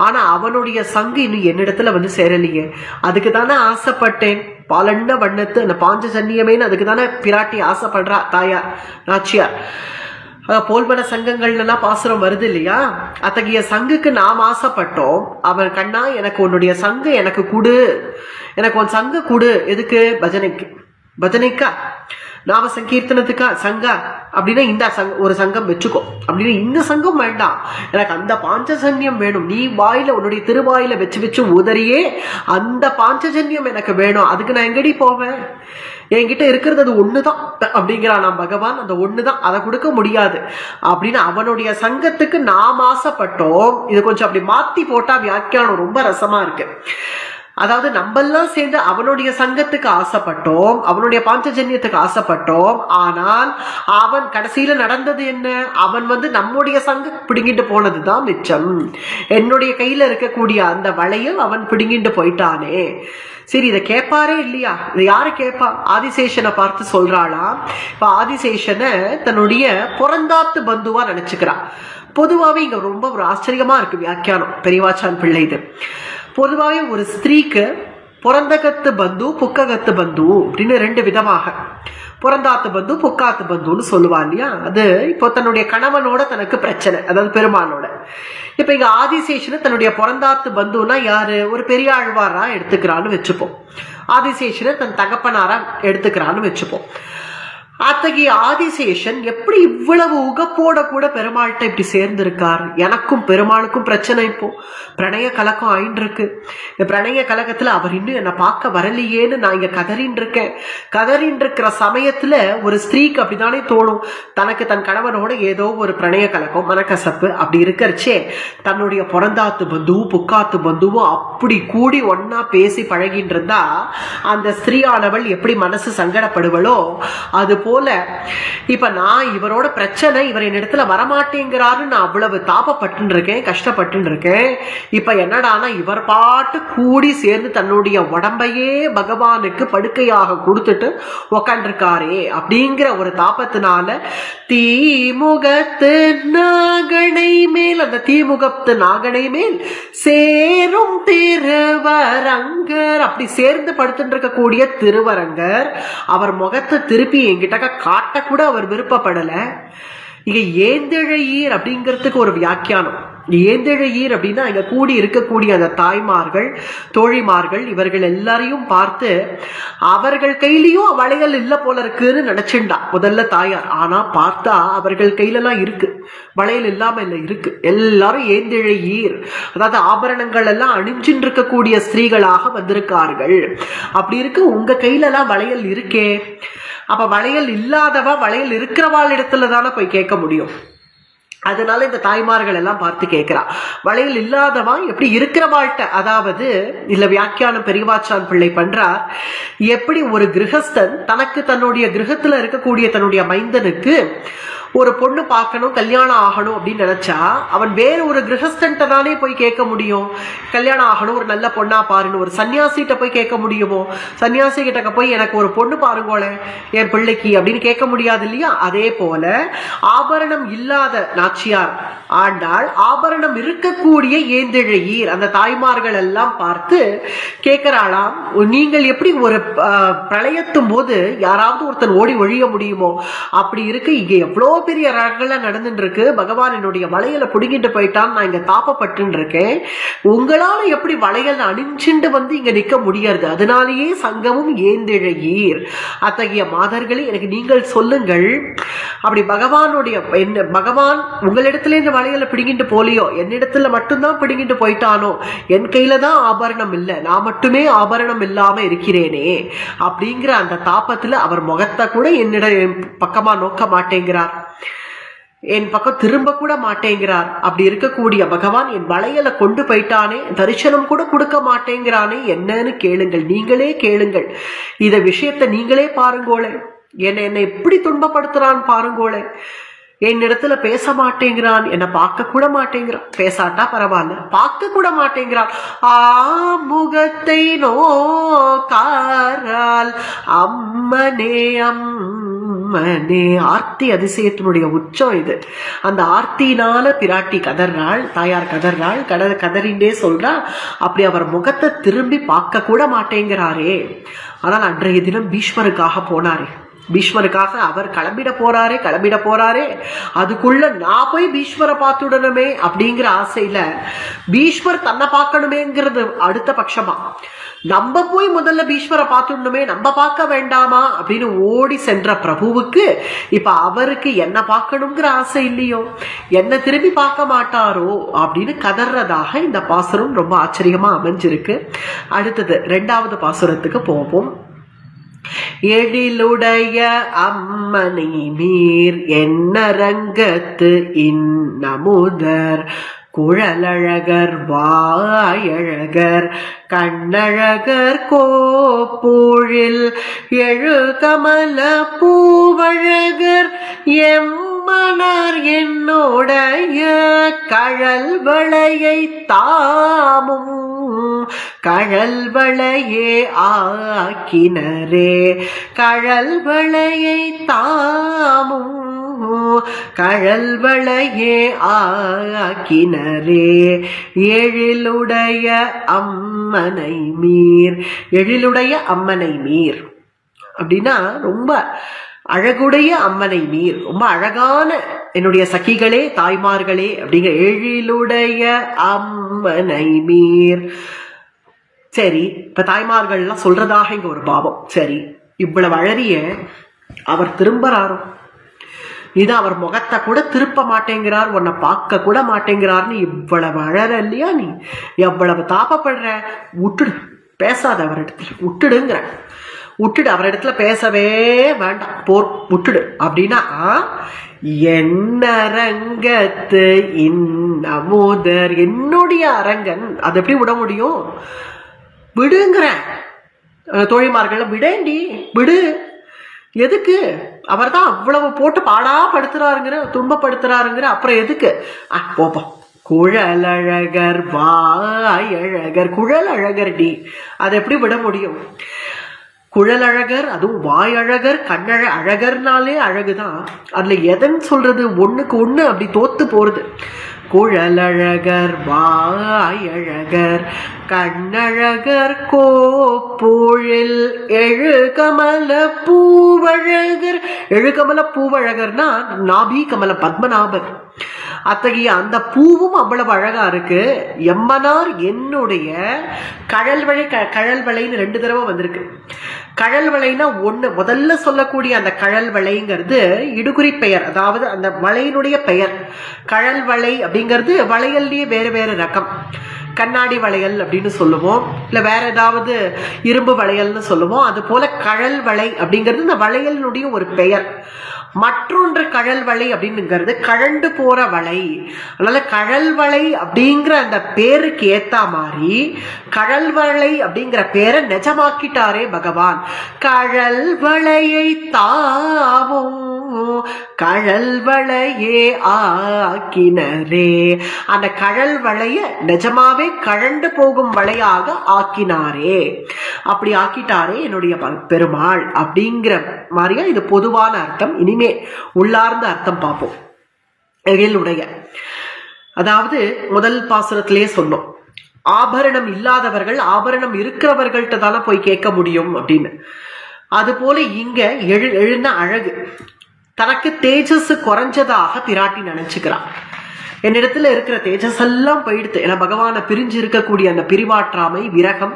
ஆனா அவனுடைய சங்கு இன்னும் என்னிடத்துல வந்து சேரலையே. அதுக்கு தானே ஆசைப்பட்டேன், பாலண்ட வண்ணத்து அந்த பாஞ்சஜன்யமேன்னு அதுக்கு தானே பிராட்டி ஆசைப்படுறா தாயார் நாச்சியார். போல்வன சங்கங்கள்லாம் பாசுரம் வருது இல்லையா, அத்தகைய சங்குக்கு நாம் ஆசைப்பட்டோம். அவன் கண்ணா எனக்கு உன்னுடைய சங்கு எனக்கு கொடு, எனக்கு உன் சங்கு கொடு. எதுக்கு? பஜனைக்கா நாம சங்கீர்த்தனத்துக்கா சங்கா அப்படின்னா இந்த ஒரு சங்கம் வச்சுக்கோ அப்படின்னு. இந்த சங்கம் வேண்டாம், எனக்கு அந்த பாஞ்சஜன்யம் வேணும். நீ வாயில உன்னுடைய திருவாயில வச்சு உதறியே அந்த பாஞ்சஜன்யம் எனக்கு வேணும். அதுக்கு நான் எங்கடி போவேன்? என்கிட்ட இருக்கிறது அது ஒண்ணுதான் அப்படிங்கிறான் நான் பகவான். அந்த ஒண்ணுதான், அதை கொடுக்க முடியாது அப்படின்னு அவனுடைய சங்கத்துக்கு நாம் ஆசைப்பட்டோம். இது கொஞ்சம் அப்படி மாத்தி போட்டா வியாக்கியானம் ரொம்ப ரசமா இருக்கு. அதாவது நம்மெல்லாம் சேர்ந்து அவனுடைய சங்கத்துக்கு ஆசைப்பட்டோம், அவனுடைய பாஞ்சஜன்யத்துக்கு ஆசைப்பட்டோம். ஆனால் அவன் கடைசியில நடந்தது என்ன? அவன் வந்து நம்முடைய சங்க பிடுங்கிட்டு போனதுதான் மிச்சம். என்னுடைய கையில இருக்கக்கூடிய அந்த வளையல் அவன் பிடுங்கிட்டு போயிட்டானே. சரி, இதை கேட்பாரே இல்லையா? இதை யாரு கேட்பா? ஆதிசேஷனை பார்த்து சொல்றாளாம். இப்ப ஆதிசேஷனை தன்னுடைய பிறந்தாத்து பந்துவா நினைச்சுக்கிறான். பொதுவாவே இங்க ரொம்ப ஒரு ஆச்சரியமா இருக்கு வியாக்கியானம் பெரியவாச்சான் பிள்ளை. இது பொதுவாகவே ஒரு ஸ்திரீக்கு பிறந்தகத்து பந்து புக்ககத்து பந்து அப்படின்னு ரெண்டு விதமாக, பிறந்தாத்து பந்து புக்காத்து பந்துன்னு சொல்லுவா இல்லையா. அது இப்போ தன்னுடைய கணவனோட தனக்கு பிரச்சனை, அதாவது பெருமானோட. இப்ப இங்க ஆதிசேஷனை தன்னுடைய பிறந்தாத்து பந்துனா யாரு? ஒரு பெரிய ஆழ்வாரா எடுத்துக்கிறான்னு வச்சுப்போம். ஆதிசேஷனை தன் தகப்பனாரா எடுத்துக்கிறான்னு வச்சுப்போம். அத்தகைய ஆதிசேஷன் எப்படி இவ்வளவு உகப்போட கூட பெருமாள்கிட்ட இப்படி சேர்ந்திருக்கார்? எனக்கும் பெருமாளுக்கும் பிரச்சனை. இப்போ பிரணய கலக்கம் ஆயின்னு இருக்கு. இந்த பிரணய கலக்கத்துல அவர் இன்னும் என்னை பார்க்க வரலையேன்னு நான் இங்க கதறின் இருக்கிற சமயத்துல ஒரு ஸ்திரீக்கு அப்படித்தானே தோணும். தனக்கு தன் கணவனோட ஏதோ ஒரு பிரணய கலக்கம், மனக்கசப்பு அப்படி இருக்கிறச்சே தன்னுடைய பிறந்தாத்து பந்துவும் புக்காத்து பந்துவும் அப்படி கூடி ஒன்னா பேசி பழகின்னு இருந்தா அந்த ஸ்திரீயானவள் எப்படி மனசு சங்கடப்படுவளோ அது போல இப்ப நான் இவரோட பிரச்சனை, இவர் என் இடத்துல வரமாட்டேங்கிறாரு, நான் அவ்வளவு தாபப்பட்டு இருக்கேன், கஷ்டப்பட்டு இருக்கேன். இப்ப என்னடானா இவர் பாட்டு கூடி சேர்ந்து தன்னுடைய உடம்பையே பகவானுக்கு படுக்கையாக கொடுத்துட்டு உக்காண்டிருக்காரே அப்படிங்கிற ஒரு தாபத்தினால தீமுகத்து நாகனை மேல், அந்த தீமுகத்து நாகனை மேல் சேரும் திருவரங்கர், அப்படி சேர்ந்து படுத்துட்டு இருக்கக்கூடிய திருவரங்கர் அவர் முகத்தை திருப்பி என்கிட்ட காட்ட கூட அவர் விருப்பப்படல. இங்க ஏந்தெழையீர் அப்படிங்கிறதுக்கு ஒரு வியாக்கியானம். ஏந்தெழையீர் அப்படின்னா இங்க கூடி இருக்கக்கூடிய அந்த தாய்மார்கள், தோழிமார்கள், இவர்கள் எல்லாரையும் பார்த்து அவர்கள் கையிலயும் வளையல் இல்ல போல இருக்குன்னு நினைச்சுண்டா முதல்ல தாயார். ஆனா பார்த்தா அவர்கள் கையில எல்லாம் இருக்கு, வளையல் இல்லாம இல்ல இருக்கு. எல்லாரும் ஏந்தெழையீர், அதாவது ஆபரணங்கள் எல்லாம் அணிஞ்சின்னு இருக்கக்கூடிய ஸ்திரீகளாக வந்திருக்கார்கள். அப்படி இருக்கு, உங்க கையில எல்லாம் வளையல் இருக்கே. அப்ப வளையல் இல்லாதவா வளையல் இருக்கிறவாள் இடத்துல தானே போய் கேட்க முடியும். அதனால இந்த தாய்மார்கள் எல்லாம் பார்த்து கேட்கிறா, வளையல் இல்லாதவா எப்படி இருக்கிறவாள்கிட்ட, அதாவது இல்ல வியாக்கியானம் பெரியவாச்சான் பிள்ளை பண்றார். எப்படி ஒரு கிரகஸ்தன் தனக்கு தன்னுடைய கிரகத்துல இருக்கக்கூடிய தன்னுடைய மைந்தனுக்கு ஒரு பொண்ணு பார்க்கணும், கல்யாணம் ஆகணும் அப்படின்னு நினைச்சா அவன் வேற ஒரு கிரகஸ்தன்ட்ட தானே போய் கேட்க முடியும். கல்யாணம் ஆகணும், ஒரு நல்ல பொண்ணா பாருன்னு ஒரு சன்னியாசிகிட்ட போய் கேட்க முடியுமோ? சன்னியாசி கிட்ட போய் எனக்கு ஒரு பொண்ணு பாருங்களே என் பிள்ளைக்கு அப்படின்னு கேட்க முடியாது இல்லையா? அதே போல ஆபரணம் இல்லாத நாச்சியார் ஆண்டாள் ஆபரணம் இருக்கக்கூடிய ஏந்திழையீர் அந்த தாய்மார்கள் எல்லாம் பார்த்து கேட்கிறாளாம், நீங்கள் எப்படி ஒரு பிரளயத்தும் போது யாராவது ஒருத்தன் ஓடி ஒழிய முடியுமோ? அப்படி இருக்கு, இங்க எவ்வளோ பெரிய ரகங்கள்லாம் நடந்துட்டு இருக்கு, பகவான் என்னுடைய வளையல புடுங்கிட்டு போயிட்டான், நான் இங்க தாப்பப்பட்டு இருக்கேன், உங்களால எப்படி வளையல் அணிஞ்சுண்டு வந்து இங்க நிக்க முடியாது? அதனாலேயே சங்கமும் ஏந்திழையீர். அத்தகைய மாதர்களே எனக்கு நீங்கள் சொல்லுங்கள், அப்படி பகவானுடைய பகவான் உங்களிடத்துல இந்த வளையல பிடிங்கிட்டு போலியோ, என்னிடத்துல மட்டும்தான் பிடிங்கிட்டு போயிட்டானோ, என் கையில தான் ஆபரணம் இல்லை, நான் மட்டுமே ஆபரணம் இல்லாம இருக்கிறேனே அப்படிங்கிற அந்த தாபத்துல அவர் முகத்தை கூட என்னிடம் பக்கமா நோக்க மாட்டேங்கிறார், என் பக்கம் திரும்ப கூட மாட்டேங்கிறார். அப்படி இருக்கக்கூடிய பகவான் என் வளையலை கொண்டு போயிட்டானே, தரிசனம் கூட கொடுக்க மாட்டேங்கிறானே, என்னன்னு கேளுங்கள், நீங்களே கேளுங்கள், இத விஷயத்தை நீங்களே பாருங்கோளே, என்னை எப்படி துன்பப்படுத்துறான் பாருங்கோளே, என்னிடத்துல பேச மாட்டேங்கிறான், என்னை பார்க்க கூட மாட்டேங்கிறான், பேசாட்டா பரவாயில்ல, பார்க்க கூட மாட்டேங்கிறான், முகத்தை நோக்காரால் அம்மனே அம்மனே. ஆர்த்தி அதிசயத்தினுடைய உச்சம் இது. அந்த ஆர்த்தினால பிராட்டி கதறாள், தாயார் கதறாள், கதறிண்டே சொல்றா, அப்படி அவர் முகத்தை திரும்பி பார்க்க கூட மாட்டேங்கிறாரே. ஆனால் அன்றைய தினம் பீஷ்மருக்காக போனாரே, பீஷ்மருக்காக அவர் கிளம்பிட போறாரே, அதுக்குள்ள நான் போய் பீஷ்மரை பார்த்துடணுமே அப்படிங்கிற ஆசையில பீஷ்மர் தன்னை பார்க்கணுமேங்கிறது அடுத்த பட்சமா, நம்ம போய் முதல்ல பீஷ்மரை பார்த்துடணுமே, நம்ம பார்க்க வேண்டாமா அப்படின்னு ஓடி சென்ற பிரபுவுக்கு இப்ப அவருக்கு என்ன பார்க்கணுங்கிற ஆசை இல்லையோ, என்ன திரும்பி பார்க்க மாட்டாரோ அப்படின்னு கதறதாக இந்த பாசுரம் ரொம்ப ஆச்சரியமா அமைஞ்சிருக்கு. அடுத்தது 2வது பாசுரத்துக்கு போவோம். எழிலுடைய அம்மனை மீர் என்னரங்கத்து இன்னமுதர் குழலழகர் வாயழகர் கண்ணழகர் கோப்பூழில் எழுகமல பூவழகர் எம்மனார் என்னோடைய கழல் வளையை தாமும் கழல் வளையே ஆக்கினரே, கழல் வளையை தாமும் கழல் வளையே ஆக்கினரே. எழிலுடைய அம்மனை மீர், எழிலுடைய அம்மனை மீர் அப்படின்னா ரொம்ப அழகுடைய அம்மனை மீர், ரொம்ப அழகான என்னுடைய சகிகளே தாய்மார்களே அப்படிங்கிற எழிலுடைய அம்மனை மீர். சரி, இப்ப தாய்மார்கள்லாம் சொல்றதாக இங்க ஒரு பாவம். சரி, இவ்வளவு அழறிய அவர் திரும்பறாரோ, இது அவர் முகத்தை கூட திருப்ப மாட்டேங்கிறார், உன்னை பார்க்க கூட மாட்டேங்கிறார்னு இவ்வளவு அழற இல்லையா, நீ எவ்வளவு தாபப்படுற, விட்டுடு, பேசாத அவரிடத்துல, விட்டுடுங்கிற, விட்டுடு, அவரிடத்துல பேசவே வேண்டாம், போர் விட்டுடு அப்படின்னா, என்னரங்கத்து இன்னமுதர், என்னுடைய அரங்கன், அது எப்படி விட முடியும், விடுங்கிற தோழிமார்கள், விடேண்டி விடு, எதுக்கு, அவர் தான் அவ்வளவு போட்டு பாடா படுத்துறாருங்கிற, துன்பப்படுத்துறாருங்கிற, அப்புறம் எதுக்கு, போப்போம். குழலழகர் வாயழகர், குழல் அழகர் டி, அதை எப்படி விட முடியும், குழலழகர், அதுவும் வாயழகர் அழகர்னாலே அழகுதான், அதுல எதன்னு சொல்றது, ஒண்ணுக்கு ஒண்ணு அப்படி தோத்து போறது. குழலழகர் வாயழகர் கண்ணழகர் கோப்பூழில் எழுகமல பூவழகர், எழுகமல பூவழகர்னா நாபி கமல பத்மநாபர், அத்தகைய அந்த பூவும் அவ்வளவு அழகா இருக்கு. எம்மனார் என்னுடைய கழல்வளை, கழல்வளைன்னு 2 தடவை வந்திருக்கு. கழல்வளைனா ஒண்ணு, முதல்ல சொல்லக்கூடிய அந்த கழல்வளைங்கிறது இடுகுறி பெயர், அதாவது அந்த வளையினுடைய பெயர். கழல்வளை அப்படிங்கிறது வளையல்லையே வேறு வேறு ரகம், கண்ணாடி வளையல் அப்படின்னு சொல்லுவோம், இல்ல வேற ஏதாவது இரும்பு வளையல்னு சொல்லுவோம். அது போல கழல் வளை அப்படிங்கிறது இந்த வளையலினுடைய ஒரு பெயர். மற்றொன்று கழல் வளை அப்படின்னுங்கிறது கழண்டு போற வளை. அதனால கழல் வளை அப்படிங்கிற அந்த பேருக்கு ஏத்தா மாதிரி கழல் வளை அப்படிங்கிற பேரை நிஜமாக்கிட்டாரே பகவான். கழல் வளையை தாவும் கழல் வளையே ஆக்கினரே. அந்த கழல் வளைய நிஜமாவே கழண்டு போகும் வளையாக ஆக்கினாரே, அப்படி ஆக்கிட்டாரே என்னுடைய பெருமாள் அப்படிங்கிற மாதிரியா இது பொதுவான அர்த்தம். இனிமே உள்ளார்ந்த அர்த்தம் பார்ப்போம். எழிலுடைய, அதாவது முதல் பாசுரத்திலேயே சொன்னோம், ஆபரணம் இல்லாதவர்கள் ஆபரணம் இருக்கிறவர்கள்ட்ட தானே போய் கேட்க முடியும் அப்படின்னு. அது போல இங்க எழுந்த அழகு, தனக்கு தேஜஸ் குறைஞ்சதாக பிராட்டி நினைச்சுக்கிறான். என்னிடத்துல இருக்கிற தேஜஸ் எல்லாம் போயிடுத்து, ஏன்னா பகவானை பிரிஞ்சு இருக்கக்கூடிய அந்த பிரிவாற்றாமை விரகம்,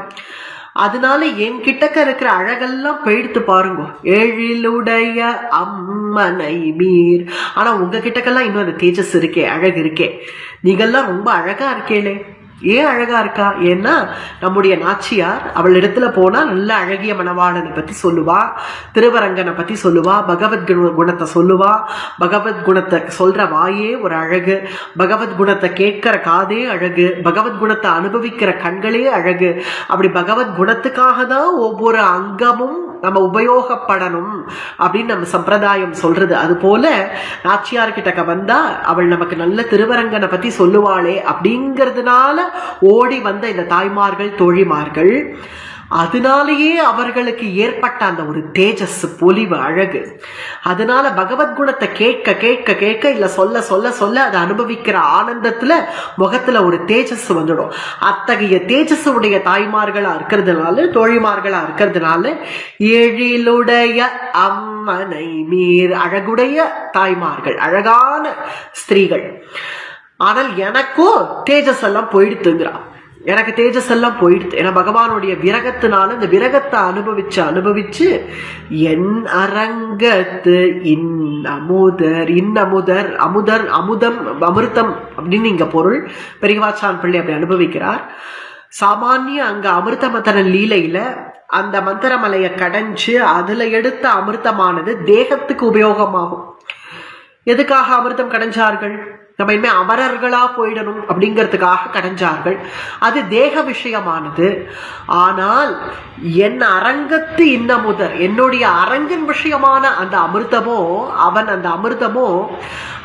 அதனால என் கிட்டக்க இருக்கிற அழகெல்லாம் போயிடுத்து பாருங்க. எழிலுடைய அம்மனை மீர். ஆனா உங்க கிட்டக்கெல்லாம் இன்னும் அந்த தேஜஸ் இருக்கே, அழகு இருக்கே. நீங்கெல்லாம் ரொம்ப அழகா இருக்கேளே. ஏன் அழகா இருக்கா? ஏன்னா நம்முடைய நாச்சியார் அவள் இடத்துல போனா நல்ல அழகிய மணவாளனை பத்தி சொல்லுவா, திருவரங்கனை பத்தி சொல்லுவா, பகவத் குணத்தை சொல்லுவா. பகவத் குணத்தை சொல்ற வாயே ஒரு அழகு, பகவத் குணத்தை கேட்கிற காதே அழகு, பகவத் குணத்தை அனுபவிக்கிற கண்களே அழகு. அப்படி பகவத் குணத்துக்காக தான் ஒவ்வொரு அங்கமும் நம்ம உபயோகப்படணும் அப்படின்னு நம்ம சம்பிரதாயம் சொல்றது. அது போல நாச்சியார் கிட்டக்க வந்தா அவள் நமக்கு நல்ல திருவரங்கனை பத்தி சொல்லுவாளே அப்படிங்கிறதுனால ஓடி வந்த இந்த தாய்மார்கள் தோழிமார்கள், அதனாலேயே அவர்களுக்கு ஏற்பட்ட அந்த ஒரு தேஜஸ் பொலிவு அழகு. அதனால பகவத்குணத்தை கேட்க கேட்க கேட்க இல்ல சொல்ல சொல்ல சொல்ல அதை அனுபவிக்கிற ஆனந்தத்துல முகத்துல ஒரு தேஜஸ் வந்துடும். அத்தகைய தேஜஸ் உடைய தாய்மார்களா இருக்கிறதுனால, தோழிமார்களா இருக்கிறதுனால எழிலுடைய அம்மனை மீர், அழகுடைய தாய்மார்கள், அழகான ஸ்திரீகள். ஆனால் எனக்கும் தேஜஸ் எல்லாம் போயிடுத்துங்கிறான். எனக்கு தேஜஸ் எல்லாம் போயிடுது, ஏன்னா பகவானுடைய விரகத்தினால இந்த விரகத்தை அனுபவிச்சு என் அரங்கத்து இன்னமுதர் அமுதம் அமிர்தம் அப்படின்னு இங்க பொருள். பெரியவாச்சான் பிள்ளை அப்படி அனுபவிக்கிறார். சாமானிய அங்க அமிர்த மந்தரன் லீலையில அந்த மந்திரமலையை கடைஞ்சு அதுல எடுத்த அமிர்தமானது தேகத்துக்கு உபயோகமாகும். எதுக்காக அமிர்தம் கடைஞ்சார்கள்? நம்ம இனிமே அமரர்களா போயிடணும் அப்படிங்கிறதுக்காக கடைஞ்சார்கள். அது தேக விஷயமானது. ஆனால் என் அரங்கத்து இன்னமுதர், என்னுடைய அரங்கின் விஷயமான அந்த அமிர்தமோ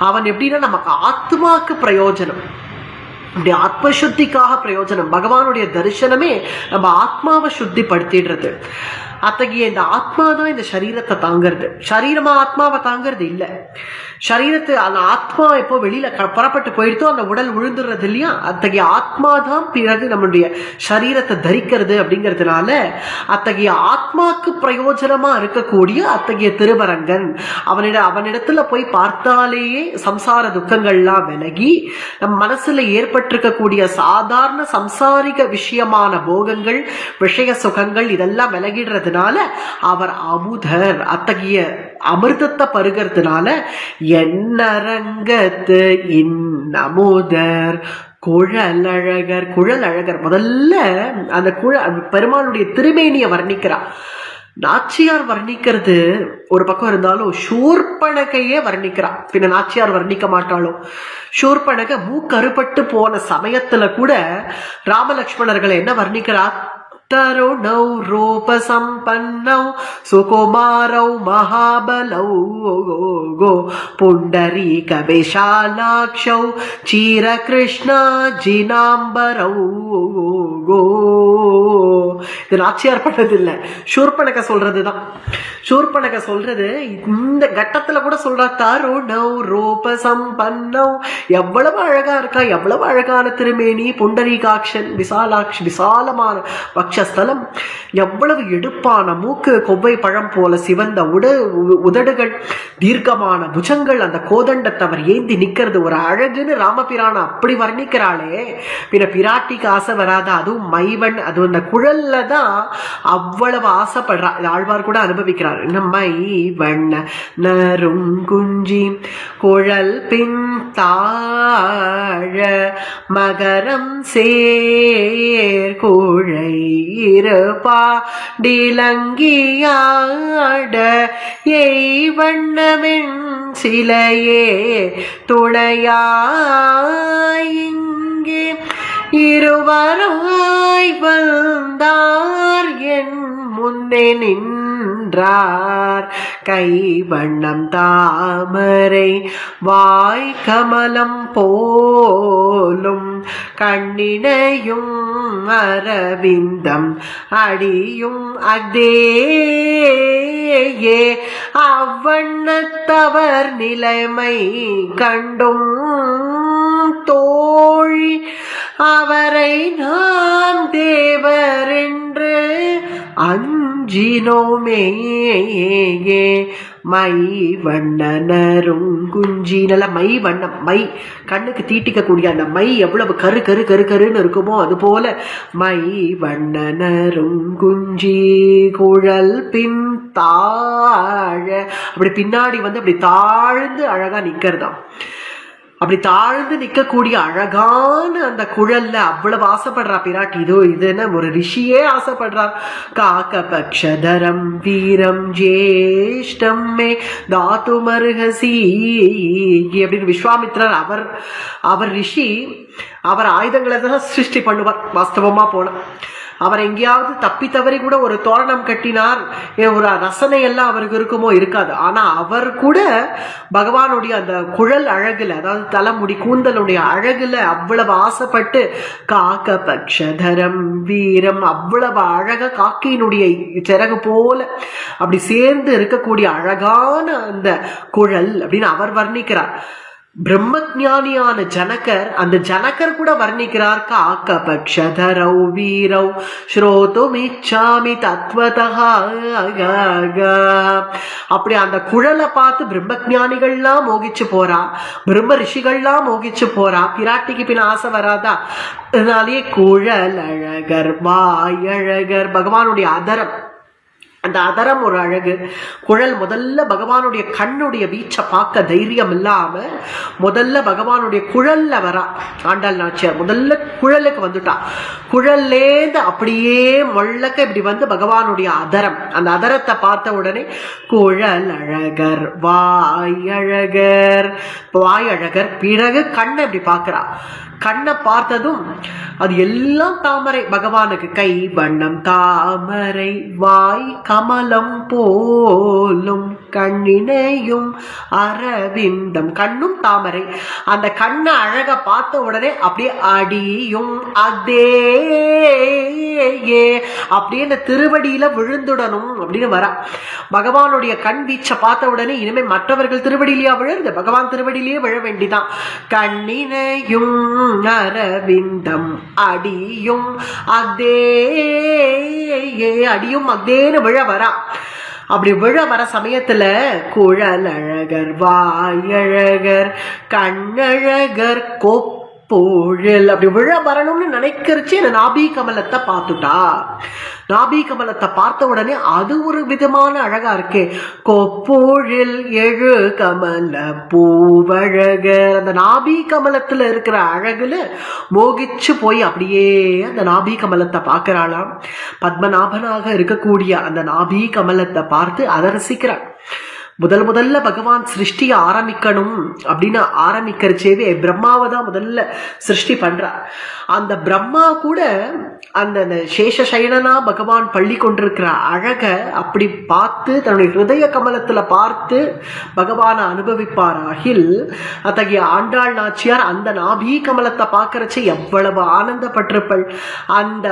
அவன் எப்படின்னா நமக்கு ஆத்மாக்கு பிரயோஜனம், அப்படி ஆத்ம சுத்திக்காக பிரயோஜனம். பகவானுடைய தரிசனமே நம்ம ஆத்மாவை சுத்திப்படுத்திடுறது. அத்தகைய இந்த ஆத்மா தான் இந்த சரீரத்தை தாங்கிறது. சரீரமா ஆத்மாவை தாங்கிறது இல்லை. சரீரத்தை அந்த ஆத்மா எப்போ வெளியில புறப்பட்டு போயிடுத்தோ அந்த உடல் விழுந்துடுறது இல்லையா, அத்தகைய ஆத்மா தான் பிறகு நம்முடைய சரீரத்தை தரிக்கிறது. அப்படிங்கிறதுனால அத்தகைய ஆத்மாக்கு பிரயோஜனமா இருக்கக்கூடிய அத்தகைய திருவரங்கன் அவனிடத்துல போய் பார்த்தாலேயே சம்சார துக்கங்கள்லாம் விலகி நம் மனசுல ஏற்பட்டிருக்கக்கூடிய சாதாரண சம்சாரிக விஷயமான போகங்கள், விஷய சுகங்கள் இதெல்லாம் விலகிடுறதுனால அவர் அமுதர், அத்தகைய அமிர்தத்தை பருகிறதுனால என்னரங்கத்து இன்னமுதர் குழலழகர். குழலழகர் முதல்ல அந்த பெருமாளுடைய திருமேனியை வர்ணிக்கிறார். நாச்சியார் வர்ணிக்கிறது ஒரு பக்கம் இருந்தாலும் சூர்பனகையே வர்ணிக்கிறார். பின்ன நாச்சியார் வர்ணிக்க மாட்டாளோ? சூர்பனகை மூக்கருப்பட்டு போன சமயத்துல கூட ராமலக்ஷ்மணர்களை என்ன வர்ணிக்கிறார்? तरुणौ रूपसम्पन्नौ सुकुमारौ महाबलौ गो पुण्डरीकविशालाक्षौ चीरकृष्णाजिनाम्बरौ गो. இது நாச்சியார் பண்ணது இல்ல, சூர்பனக சொல்றதுதான். சூர்பனக சொல்றது இந்த கட்டத்துல கூட சொல்றா, தருணௌ ரூபசம்பன்னௌ, எவ்வளவு அழகா இருக்கா, எவ்வளவு அழகான திருமேனி, புண்டரீகாட்சன், விசாலமான வக்ஷஸ்தலம், எவ்வளவு எடுப்பான மூக்கு, கொவ்வை பழம் போல சிவந்த உதடுகள், தீர்க்கமான புஜங்கள், அந்த கோதண்டத்தவர் ஏந்தி நிக்கிறது ஒரு அழகுன்னு ராமபிரான அப்படி வர்ணிக்கிறாளே. பின்ன பிராட்டிக்கு ஆசை வராத? அதுவும் மைவன், அது அந்த குழல்ல தான் அவ்வளவு ஆசைப்படுறா. ஆழ்வார் கூட அனுபவிக்கிறார். மைவண்ண நருங்குஞ்சி குழல் பின் தாழ மகரம் சேர் குழை இருப்பாடிலங்கியாட எய் வண்ணமென் சிலையே துணையாயிங்கே இருவராய் வந்தார் என் முன்னே நின்ற நின்றார். கை வண்ணம் தாமரை வாய் கமலம் போலும் கண்ணினையும் அரவிந்தம் அடியும் அதேயே அவ்வண்ணத்தவர் நிலைமை கண்டும் தோழி அவரை நாம் தேவரென்று அஞ்சினோமே. மை வண்ணனரும் குஞ்சி. நல்ல மை வண்ணம், மை கண்ணுக்கு தீட்டிக்க கூடிய அந்த மை எவ்வளவு கரு கரு கரு கருன்னு இருக்குமோ அது போல மை வண்ணனரும் குஞ்சி குழல் பின் தாழ. அப்படி பின்னாடி வந்து அப்படி தாழ்ந்து அழகா நிக்கிறதாம். அப்படி தாழ்ந்து நிற்கக்கூடிய அழகான அந்த குழல்ல அவ்வளவு ஆசைப்படுறா பிராட்டி. இது என்ன ஒரு ரிஷியே ஆசைப்படுறார். காக்க பக்ஷதரம் வீரம் ஜேஷ்டம் மே தாத்து மருகசி அப்படின்னு விஸ்வாமித்ரர் அவர் ரிஷி. அவர் ஆயுதங்களை தான் சிருஷ்டி பண்ணுவார். வாஸ்தவமா போன அவர் எங்கேயாவது தப்பி தவறி கூட ஒரு தோரணம் கட்டினார், ஒரு ரசனை எல்லாம் அவருக்கு இருக்குமோ இருக்காது. ஆனா அவர் கூட பகவானுடைய அந்த குழல் அழகுல, அதாவது தலைமுடி கூந்தலுடைய அழகுல அவ்வளவு ஆசைப்பட்டு காக்க பக்ஷதரம் வீரம், அவ்வளவு அழகா காக்கையினுடைய சிறகு போல அப்படி சேர்ந்து இருக்கக்கூடிய அழகான அந்த குழல் அப்படின்னு அவர் வர்ணிக்கிறார். பிரம்மஜானியான ஜனகர், அந்த ஜனகர் கூட வர்ணிக்கிறார். காக்க பக்ஷதரௌ வீரௌ ஸ்ரோதுமிச்சாமி தத்வதஹா. அப்படி அந்த குழலை பார்த்து பிரம்மஜானிகள்லாம் மோகிச்சு போறா, பிரம்ம ரிஷிகள்லாம் மோகிச்சு போறா. பிராட்டிக்கு பின் ஆசை வராதா? அதனாலேயே குழல் அழகர் வாயழகர். பகவானுடைய அதரம், அந்த அதரம் ஒரு அழகு. குழல் முதல்ல பகவானுடைய கண்ணுடைய வீச்சை பார்க்க தைரியம் இல்லாம முதல்ல பகவானுடைய குழல்ல வரா ஆண்டாள் நாச்சியார். முதல்ல குழலுக்கு வந்துட்டா. குழல்லேந்து அப்படியே மொள்ளக்க இப்படி வந்து பகவானுடைய அதரம், அந்த அதரத்தை பார்த்த உடனே குழல் அழகர் வாயழகர். வாயழகர் பிறகு கண்ணை இப்படி பார்க்கிறா. கண்ணை பார்த்ததும் அது எல்லாம் தாமரை பகவானுக்கு. கை வண்ணம் தாமரை வாய் கமலம் போலும் கண்ணினையும் அரவிந்தம். கண்ணும் தாமரை. அந்த கண்ணை அழக பார்த்த உடனே அப்படியே அடியும் அதே அப்படியே இந்த திருவடியில விழுந்துடணும் அப்படின்னு வரா. பகவானுடைய கண் வீச்சை பார்த்த உடனே இனிமே மற்றவர்கள் திருவடியிலேயா விழுந்து பகவான் திருவடியிலேயே விழ வேண்டிதான். கண்ணினையும் அரவிந்தம் அடியும் அதே, அடியும் அதேன்னு விழ வரா. அப்படி விழ வர சமயத்துல குழல் அழகர் வாயழகர் கண்ணழகர் கொப்பொழில் அப்படி விழ வரணும்னு நினைக்கிறச்சு இந்த நாபி கமலத்தை பார்த்துட்டா. நாபி கமலத்தை பார்த்த உடனே அது ஒரு விதமான அழகா இருக்கு. கொப்பொழில் எழு கமல பூவழகர். அந்த நாபி கமலத்துல இருக்கிற அழகுல மோகிச்சு போய் அப்படியே அந்த நாபி கமலத்தை பார்க்கிறாளாம். பத்மநாபனாக இருக்கக்கூடிய அந்த நாபி கமலத்தை பார்த்து அதை ரசிக்கிறாள். முதல்ல பகவான் சிருஷ்டிய ஆரம்பிக்கணும் அப்படின்னு ஆரம்பிக்கிறச்சேவே பிரம்மாவை தான் முதல்ல சிருஷ்டி பண்றார். அந்த பிரம்மா கூட அந்த சேஷசயனா பகவான் பள்ளி கொண்டிருக்கிற அழக அப்படி பார்த்து தன்னுடைய ஹிருதய கமலத்துல பார்த்து பகவானை அனுபவிப்பாராகில் அத்தகைய ஆண்டாள் நாச்சியார் அந்த நாபி கமலத்தை பார்க்கறச்சு எவ்வளவு ஆனந்தப்பட்டிருப்பள். அந்த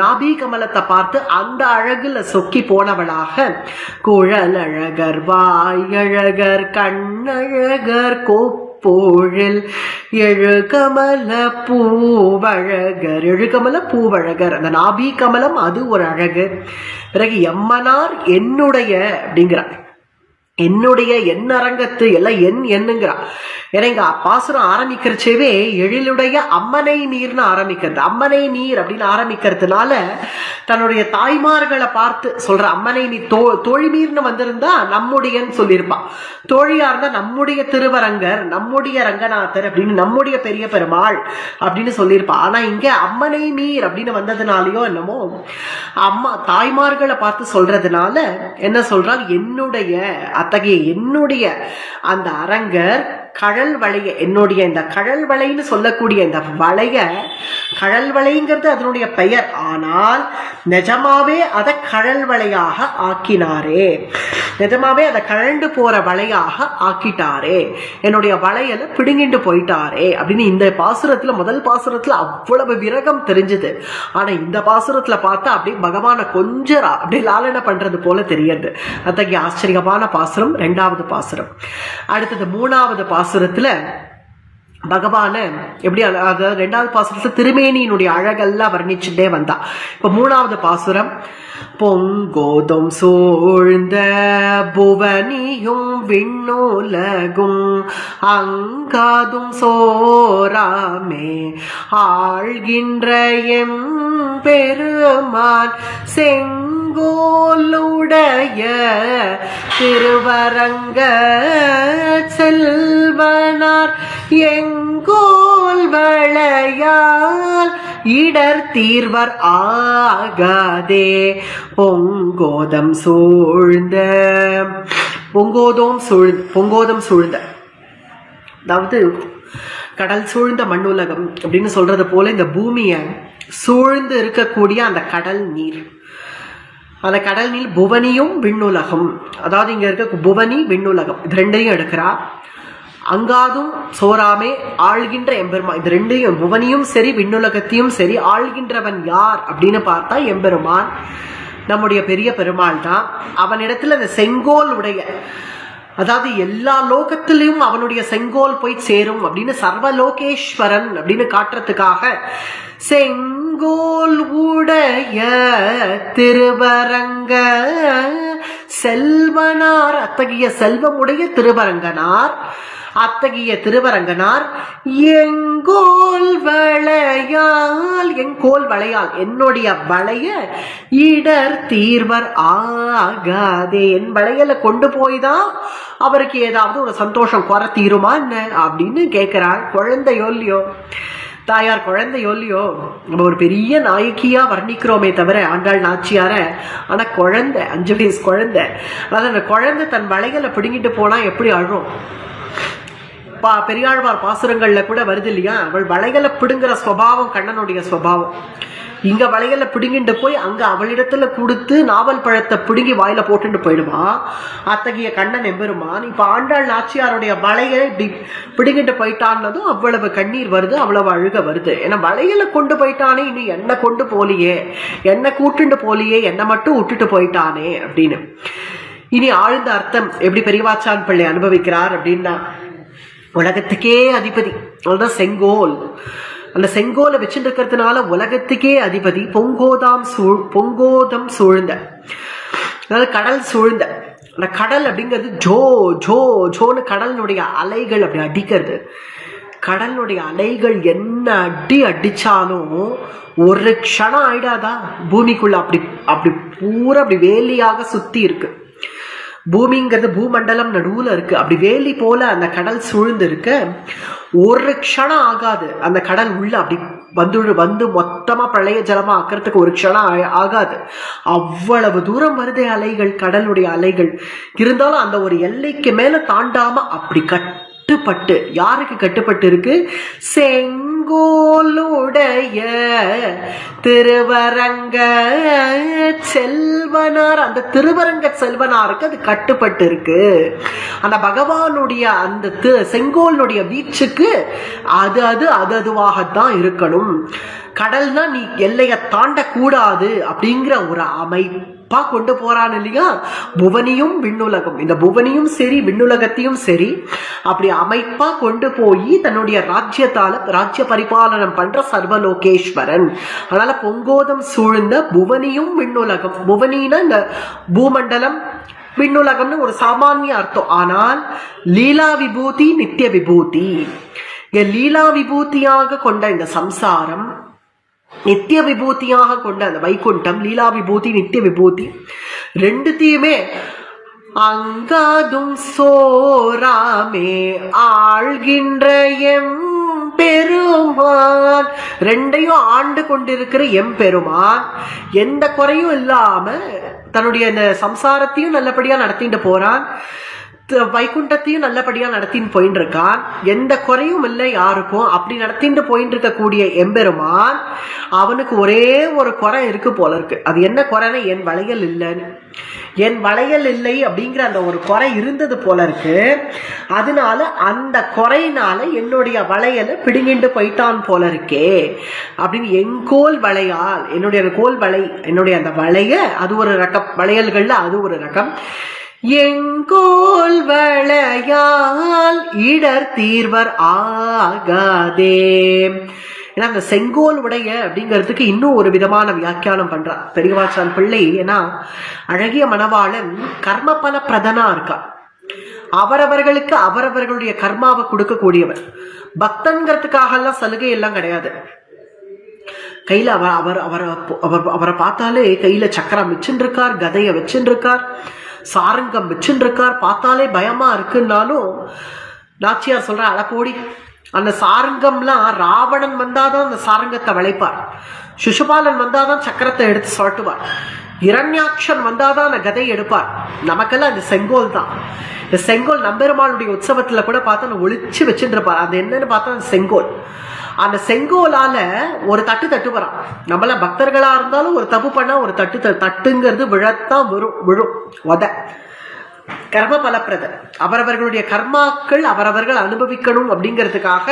நாபி கமலத்தை பார்த்து அந்த அழகுல சொக்கி போனவளாக குழல் அழகர் வாயழகர் கண்ணழகர் கோப்பொழில் எழுகமல பூவழகர். எழுகமல பூவழகர், அந்த நாபி கமலம் அது ஒரு அழகு. பிறகு எம்மனார் என்னுடைய அப்படிங்கிறார். என்னுடைய என்னரங்கத்து எல்லாம் என்னுங்கிறா. ஏன்னா இங்க பாசுரம் ஆரம்பிக்கிறச்சேவே எழிலுடைய அம்மனை நீர்னு ஆரம்பிக்கிறது. அம்மனை நீர் அப்படின்னு ஆரம்பிக்கிறதுனால தன்னுடைய தாய்மார்களை பார்த்து சொல்ற. அம்மனை நீர் தோழி நீர்னு வந்திருந்தா நம்முடையன்னு சொல்லியிருப்பான். தோழியா இருந்தா நம்முடைய திருவரங்கர், நம்முடைய ரங்கநாதர் அப்படின்னு, நம்முடைய பெரிய பெருமாள் அப்படின்னு சொல்லியிருப்பான். ஆனா இங்க அம்மனை நீர் அப்படின்னு வந்ததுனாலயோ என்னமோ அம்மா தாய்மார்களை பார்த்து சொல்றதுனால என்ன சொல்றாங்க, என்னுடைய அத்தகைய என்னுடைய அந்த அரங்கர் கழல் வளைய, என்னுடைய இந்த கழல் வளைன்னு சொல்லக்கூடிய இந்த வளைய, கழல் வளைங்கிறது அதனுடைய பெயர், ஆனால் நிஜமாவே அதை கழல் வளையாக ஆக்கினாரே, நிஜமாவே அதை கழண்டு போற வளையாக ஆக்கிட்டாரே, என்னுடைய வளையலை பிடுங்கிட்டு போயிட்டாரே அப்படின்னு இந்த பாசுரத்துல, முதல் பாசுரத்துல அவ்வளவு விரகம் தெரிஞ்சது. ஆனா இந்த பாசுரத்துல பார்த்தா அப்படி பகவானை கொஞ்சம் அப்படி லாலனை பண்றது போல தெரியுது. அத்தகைய ஆச்சரியமான பாசுரம் இரண்டாவது பாசுரம். அடுத்தது மூணாவது பாசுரத்துல பகவான எப்படி, அதாவது ரெண்டாவது பாசுரத்துல திருமேனியினுடைய அழகெல்லாம் வர்ணிச்சுட்டே வந்தா. இப்ப மூணாவது பாசுரம், பொங்கோதும் சூழ்ந்த புவனியும் விண்ணுலகும் அங்காதும் சோராமே ஆழ்கின்ற எம் பெருமான் செங்கோலுடைய திருவரங்க செல்வனார் எங்கோல் வளையால் இடர் தீர்வர் ஆகாதே பொங்கோதம் சூழ்ந்த, பொங்கோதம் சூழ்ந்த, அதாவது கடல் சூழ்ந்த மண்ணுலகம் அப்படின்னு சொல்றது போல இந்த பூமியை சூழ்ந்து இருக்கக்கூடிய அந்த கடல் நீர், அந்த கடல் நீர் புவனியும் விண்ணுலகம், அதாவது இங்க இருக்க புவனி விண்ணுலகம் இது ரெண்டையும் எடுக்கிறா. அங்காதும் சோராமே ஆள்கின்ற எம்பெருமான், இது ரெண்டையும் புவனியும் சரி விண்ணுலகத்தையும் சரி ஆள்கின்றவன் யார் அப்படின்னு பார்த்தா எம்பெருமான், நம்முடைய பெரிய பெருமாள் தான். அவனிடத்துல அந்த செங்கோல் உடைய, அதாவது எல்லா லோகத்திலையும் அவனுடைய செங்கோல் போய் சேரும் அப்படின்னு சர்வலோகேஸ்வரன் அப்படின்னு காட்டுறதுக்காக செங்கோல் உடைய திருவரங்க செல்வனார், அத்தகைய செல்வமுடைய திருவரங்கனார், அத்தகைய திருவரங்கனார் எங்கோல் வளையால், எங்கோல் வளையால் என்னுடைய வளைய இடர் தீர்வர் ஆகாதே, என் வளையலை கொண்டு போய்தான் அவருக்கு ஏதாவது ஒரு சந்தோஷம் குறை தீருமா என்ன அப்படின்னு கேட்கிறாள். குழந்தையோ இல்லையோ, தாயார் குழந்தையோ இல்லையோ, நம்ம ஒரு பெரிய நாயகியா வர்ணிக்கிறோமே தவிர ஆண்டாள் நாச்சியார, ஆனா குழந்தை 5 வயசு குழந்தை, அதாவது அந்த குழந்தை தன் வளையலை பிடுங்கிட்டு போனா எப்படி அழும். பெரியாழ்வார் பாசுரங்கள்ல கூட வருது இல்லையா, அவள் வளையலை பிடுங்குற சுவாவம் கண்ணனுடைய சுவாவம். இங்க வளையலை பிடுங்கிட்டு போய் அங்க அவளிடத்துல கொடுத்து நாவல் பழத்தை பிடுங்கி வாயில போட்டுட்டு போயிடுவான் அத்தகைய கண்ணன் எம்பெருமான். இப்ப ஆண்டாள் நாச்சியாருடைய வளையலை பிடுங்கிட்டு போயிட்டான்னதும் அவ்வளவு கண்ணீர் வருது, அவ்வளவு அழுக வருது. ஏன்னா வளையலை கொண்டு போயிட்டானே, இன்னும் என்ன கொண்டு போலியே, என்ன கூட்டுண்டு போலியே, என்ன மட்டும் விட்டுட்டு போயிட்டானே அப்படின்னு. இனி ஆழ்ந்த அர்த்தம் எப்படி பெரியவாச்சான் பிள்ளை அனுபவிக்கிறார் அப்படின்னா, உலகத்துக்கே அதிபதி அதுதான் செங்கோல், அந்த செங்கோலை வச்சுட்டு இருக்கிறதுனால உலகத்துக்கே அதிபதி. பொங்கோதம் சூழ்ந்த, அதாவது கடல் சூழ்ந்த, அந்த கடல் அப்படிங்கிறது ஜோ ஜோ ஜோன்னு கடலினுடைய அலைகள் அப்படி அடிக்கிறது. கடலினுடைய அலைகள் என்ன அடிச்சாலும் ஒரு க்ஷணம் ஆயிடாதா பூமிக்குள்ள, அப்படி அப்படி பூரா அப்படி வேலியாக சுத்தி இருக்கு. பூமிங்கிறது பூமண்டலம் நடுவுல இருக்கு, அப்படி வேலி போல அந்த கடல் சூழ்ந்து இருக்க ஒரு க்ஷணம் ஆகாது. அந்த கடல் உள்ள அப்படி வந்து மொத்தமா பிரளய ஜலமா ஆக்கிறதுக்கு ஒரு க்ஷணம் ஆகாது. அவ்வளவு தூரம் வருதே அலைகள், கடலுடைய அலைகள். இருந்தாலும் அந்த ஒரு எல்லைக்கு மேல தாண்டாம அப்படி கட்டுப்பட்டு, யாருக்கு கட்டுப்பட்டு இருக்கு? செங்கோலுடைய திருவரங்க செல்வனார், அந்த திருவரங்க செல்வனாருக்கு அது கட்டுப்பட்டு இருக்கு. அந்த பகவானுடைய அந்த செங்கோலுடைய வீச்சுக்கு அதுவாகத்தான் இருக்கணும். கடல்னா நீ எல்லையை தாண்டக்கூடாது அப்படிங்கிற ஒரு அமைப்பா கொண்டு போறான் இல்லையா. புவனியும் விண்ணுலகம், இந்த புவனியும் சரி விண்ணுலகத்தையும் சரி அப்படி அமைப்பா கொண்டு போய் தன்னுடைய ராஜ்ய பரிபாலனம் பண்ற சர்வலோகேஸ்வரன். அதனால பொங்கோதம் சூழ்ந்த புவனியும் விண்ணுலகம், புவனினா இந்த பூமண்டலம், விண்ணுலகம்னு ஒரு சாமானிய அர்த்தம். ஆனால் லீலா விபூதி நித்திய விபூதி, லீலா விபூதியாக கொண்ட இந்த சம்சாரம், நித்திய விபூதியாக கொண்ட அந்த வைகுண்டம், லீலா விபூதி நித்திய விபூதி ரெண்டுத்தையுமே அங்காதும் சோராமே ஆள்கின்ற எம் பெருமான், ரெண்டையும் ஆண்டு கொண்டிருக்கிற எம் பெருமான் எந்த குறையும் இல்லாம தன்னுடைய இந்த சம்சாரத்தையும் நல்லபடியா நடத்திட்டு போறான். வைகுண்டத்தையும் நல்லபடியா நடத்தின்னு போயின்னு இருக்கான். எந்த குறையும் இல்லை யாருக்கும். அப்படி நடத்திட்டு போயின்னு இருக்கக்கூடிய எம்பெருமான் அவனுக்கு ஒரே ஒரு குறை இருக்கு போல இருக்கு. அது என்ன குறைன்னா என் வளையல் இல்லைன்னு. என் வளையல் இல்லை அப்படிங்கிற அந்த ஒரு குறை இருந்தது போல இருக்கு. அதனால அந்த குறையினால என்னுடைய வளையலை பிடுங்கிட்டு போயிட்டான் போல இருக்கே அப்படின்னு எங்கோல் வளையால் என்னுடைய கோல் வளை என்னுடைய அந்த வளைய அது ஒரு ரகம், வளையல்கள்ல அது ஒரு ரகம். எங்கோல் வளையால் இடர் தீர்வர் ஆகாதே. ஏன்னா அந்த செங்கோல் உடைய அப்படிங்கிறதுக்கு இன்னும் ஒரு விதமான வியாக்கியானம் பண்றான் பெரியவாச்சான் பிள்ளை. ஏன்னா அழகிய மணவாளன் கர்மபல பிரதனா இருக்கா. அவரவர்களுக்கு அவரவர்களுடைய கர்மாவை கொடுக்கக்கூடியவர். பக்தன்கிறதுக்காக எல்லாம் சலுகை எல்லாம் கிடையாது. கையில அவரை பார்த்தாலே கையில சக்கரம் வச்சுட்டு இருக்கார், கதைய வச்சுட்டு இருக்கார், சாரங்கம் வச்சுட்டு இருக்கார். பார்த்தாலே பயமா இருக்குன்னாலும் நாச்சியார் சொல்ற அழப்போடி அந்த சாரங்கம்லாம் ராவணன் வந்தாதான் அந்த சாரங்கத்தை வளைப்பார், சிசுபாலன் வந்தாதான் சக்கரத்தை எடுத்து சொல்ட்டுவார், இரண்யாட்சன் வந்தாதான் அந்த கதையை எடுப்பார். நமக்கெல்லாம் இந்த செங்கோல் தான். இந்த செங்கோல் நம்பெருமாளுடைய உற்சவத்துல கூட பார்த்தா ஒளிச்சு வச்சுட்டு இருப்பார். அது என்னன்னு பார்த்தா அந்த செங்கோல். அந்த செங்கோலால ஒரு தட்டு வரான். நம்மள பக்தர்களா இருந்தாலும் ஒரு தப்பு பண்ணா ஒரு தட்டுங்கிறது விழத்தான் விழும். உத கர்ம பலப்பிரத அவரவர்களுடைய கர்மாக்கள் அவரவர்கள் அனுபவிக்கணும் அப்படிங்கிறதுக்காக,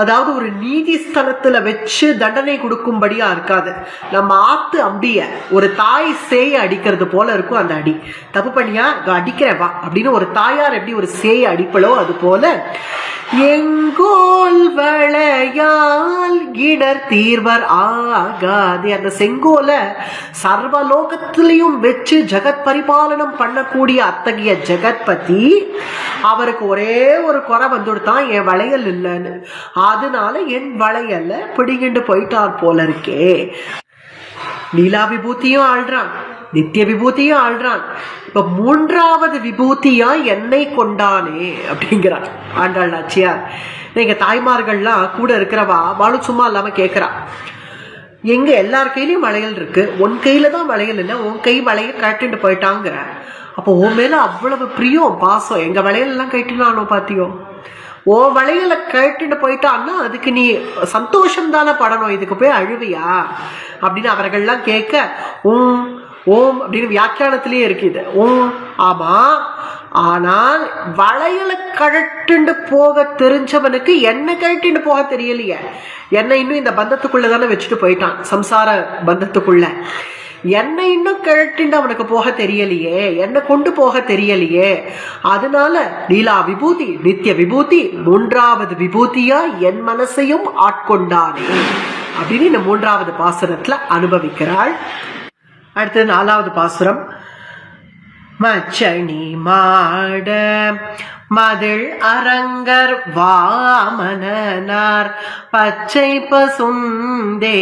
அதாவது ஒரு நீதி ஸ்தலத்துல வச்சு தண்டனை கொடுக்கும்படியா இருக்காது. நம்ம ஆத்து அம்பிய ஒரு தாய் சேய அடிக்கிறது போல இருக்கும். அந்த அடி தப்பு பண்ணியா அடிக்கிறேன் வா அப்படின்னு ஒரு தாயார் எப்படி ஒரு சேய அடிப்பளோ அது போல எங்கோல் வளையால் இடர் தீர்வர் ஆகாதே. அந்த செங்கோல சர்வலோகத்திலையும் வச்சு ஜெகத் பரிபாலனம் பண்ணக்கூடிய அத்தகைய ஜெகத்பதி அவருக்கு ஒரே ஒரு குறை வந்துடுத்தான், என் வளையல் இல்லைன்னு. அதனால என் வளையல்ல பிடிங்கிட்டு போயிட்டார் போல இருக்கே. லீலா விபூதியும் ஆள்றான், நித்திய விபூதியும் ஆள்றான். இப்ப மூன்றாவது விபூதியா என்னை கொண்டானே அப்படிங்கிறார் ஆண்டாள் நாச்சியார். நீங்க தாய்மார்கள்லாம் கூட இருக்கிறவா வாழும் சும்மா இல்லாம கேட்கிறா, எங்க எல்லார் கையிலயும் வளையல் இருக்கு, உன் கையில தான் வளையல் இல்லை, உன் கை வளைய கட்டிட்டு போயிட்டாங்கிற. அப்போ உன் மேல அவ்வளவு பிரியம் பாசம். எங்க வளையல் எல்லாம் கட்டினானோ பாத்தியோ, ஓ வளையலை கேட்டுட்டு போயிட்டான்னா அதுக்கு நீ சந்தோஷம் தானே படணும், இதுக்கு போய் அழுவியா அப்படின்னு அவர்கள்லாம் கேட்க, ஓம் அப்படின்னு வியாக்கியானத்திலேயே இருக்குது. ஆமா, ஆனால் வளையலை கழட்டுண்டு போக தெரிஞ்சவனுக்கு என்ன கழட்டிண்டு போக தெரியலையே. என்னை இன்னும் இந்த பந்தத்துக்குள்ள தானே வச்சுட்டு போயிட்டான், சம்சார பந்தத்துக்குள்ள. என்னை இன்னும் கழட்டிண்டு அவனுக்கு போக தெரியலையே, என்ன கொண்டு போக தெரியலையே. அதனால லீலா விபூதி நித்திய விபூதி மூன்றாவது விபூதியா என் மனசையும் ஆட்கொண்டானே அப்படின்னு இந்த மூன்றாவது பாசுரத்துல அனுபவிக்கிறாள். அடுத்து நாலாவது பாசுரம். மச்சணி மாட மதில் அரங்கர் வாமனார் பச்சை பசுந்தேவர்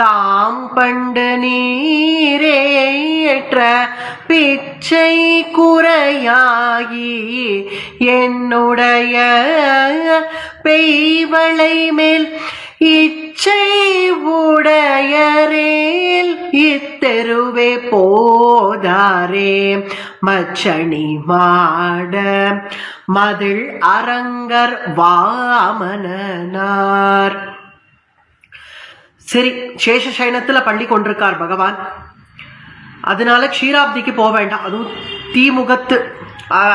தாம் பண்டு நீரேற்ற பிச்சை குறையாகி என்னுடைய பெய்வளை மேல் இச்சை உடையரேல் இத்தெருவே போதாரே. மச்சணி மாட மதில் அரங்கர் வாமனார். சரி, சேஷ சயனத்துல பள்ளி கொண்டிருக்கார் பகவான். அதனால க்ஷீராப்திக்கு போக வேண்டாம். அதுவும் தீமுகத்து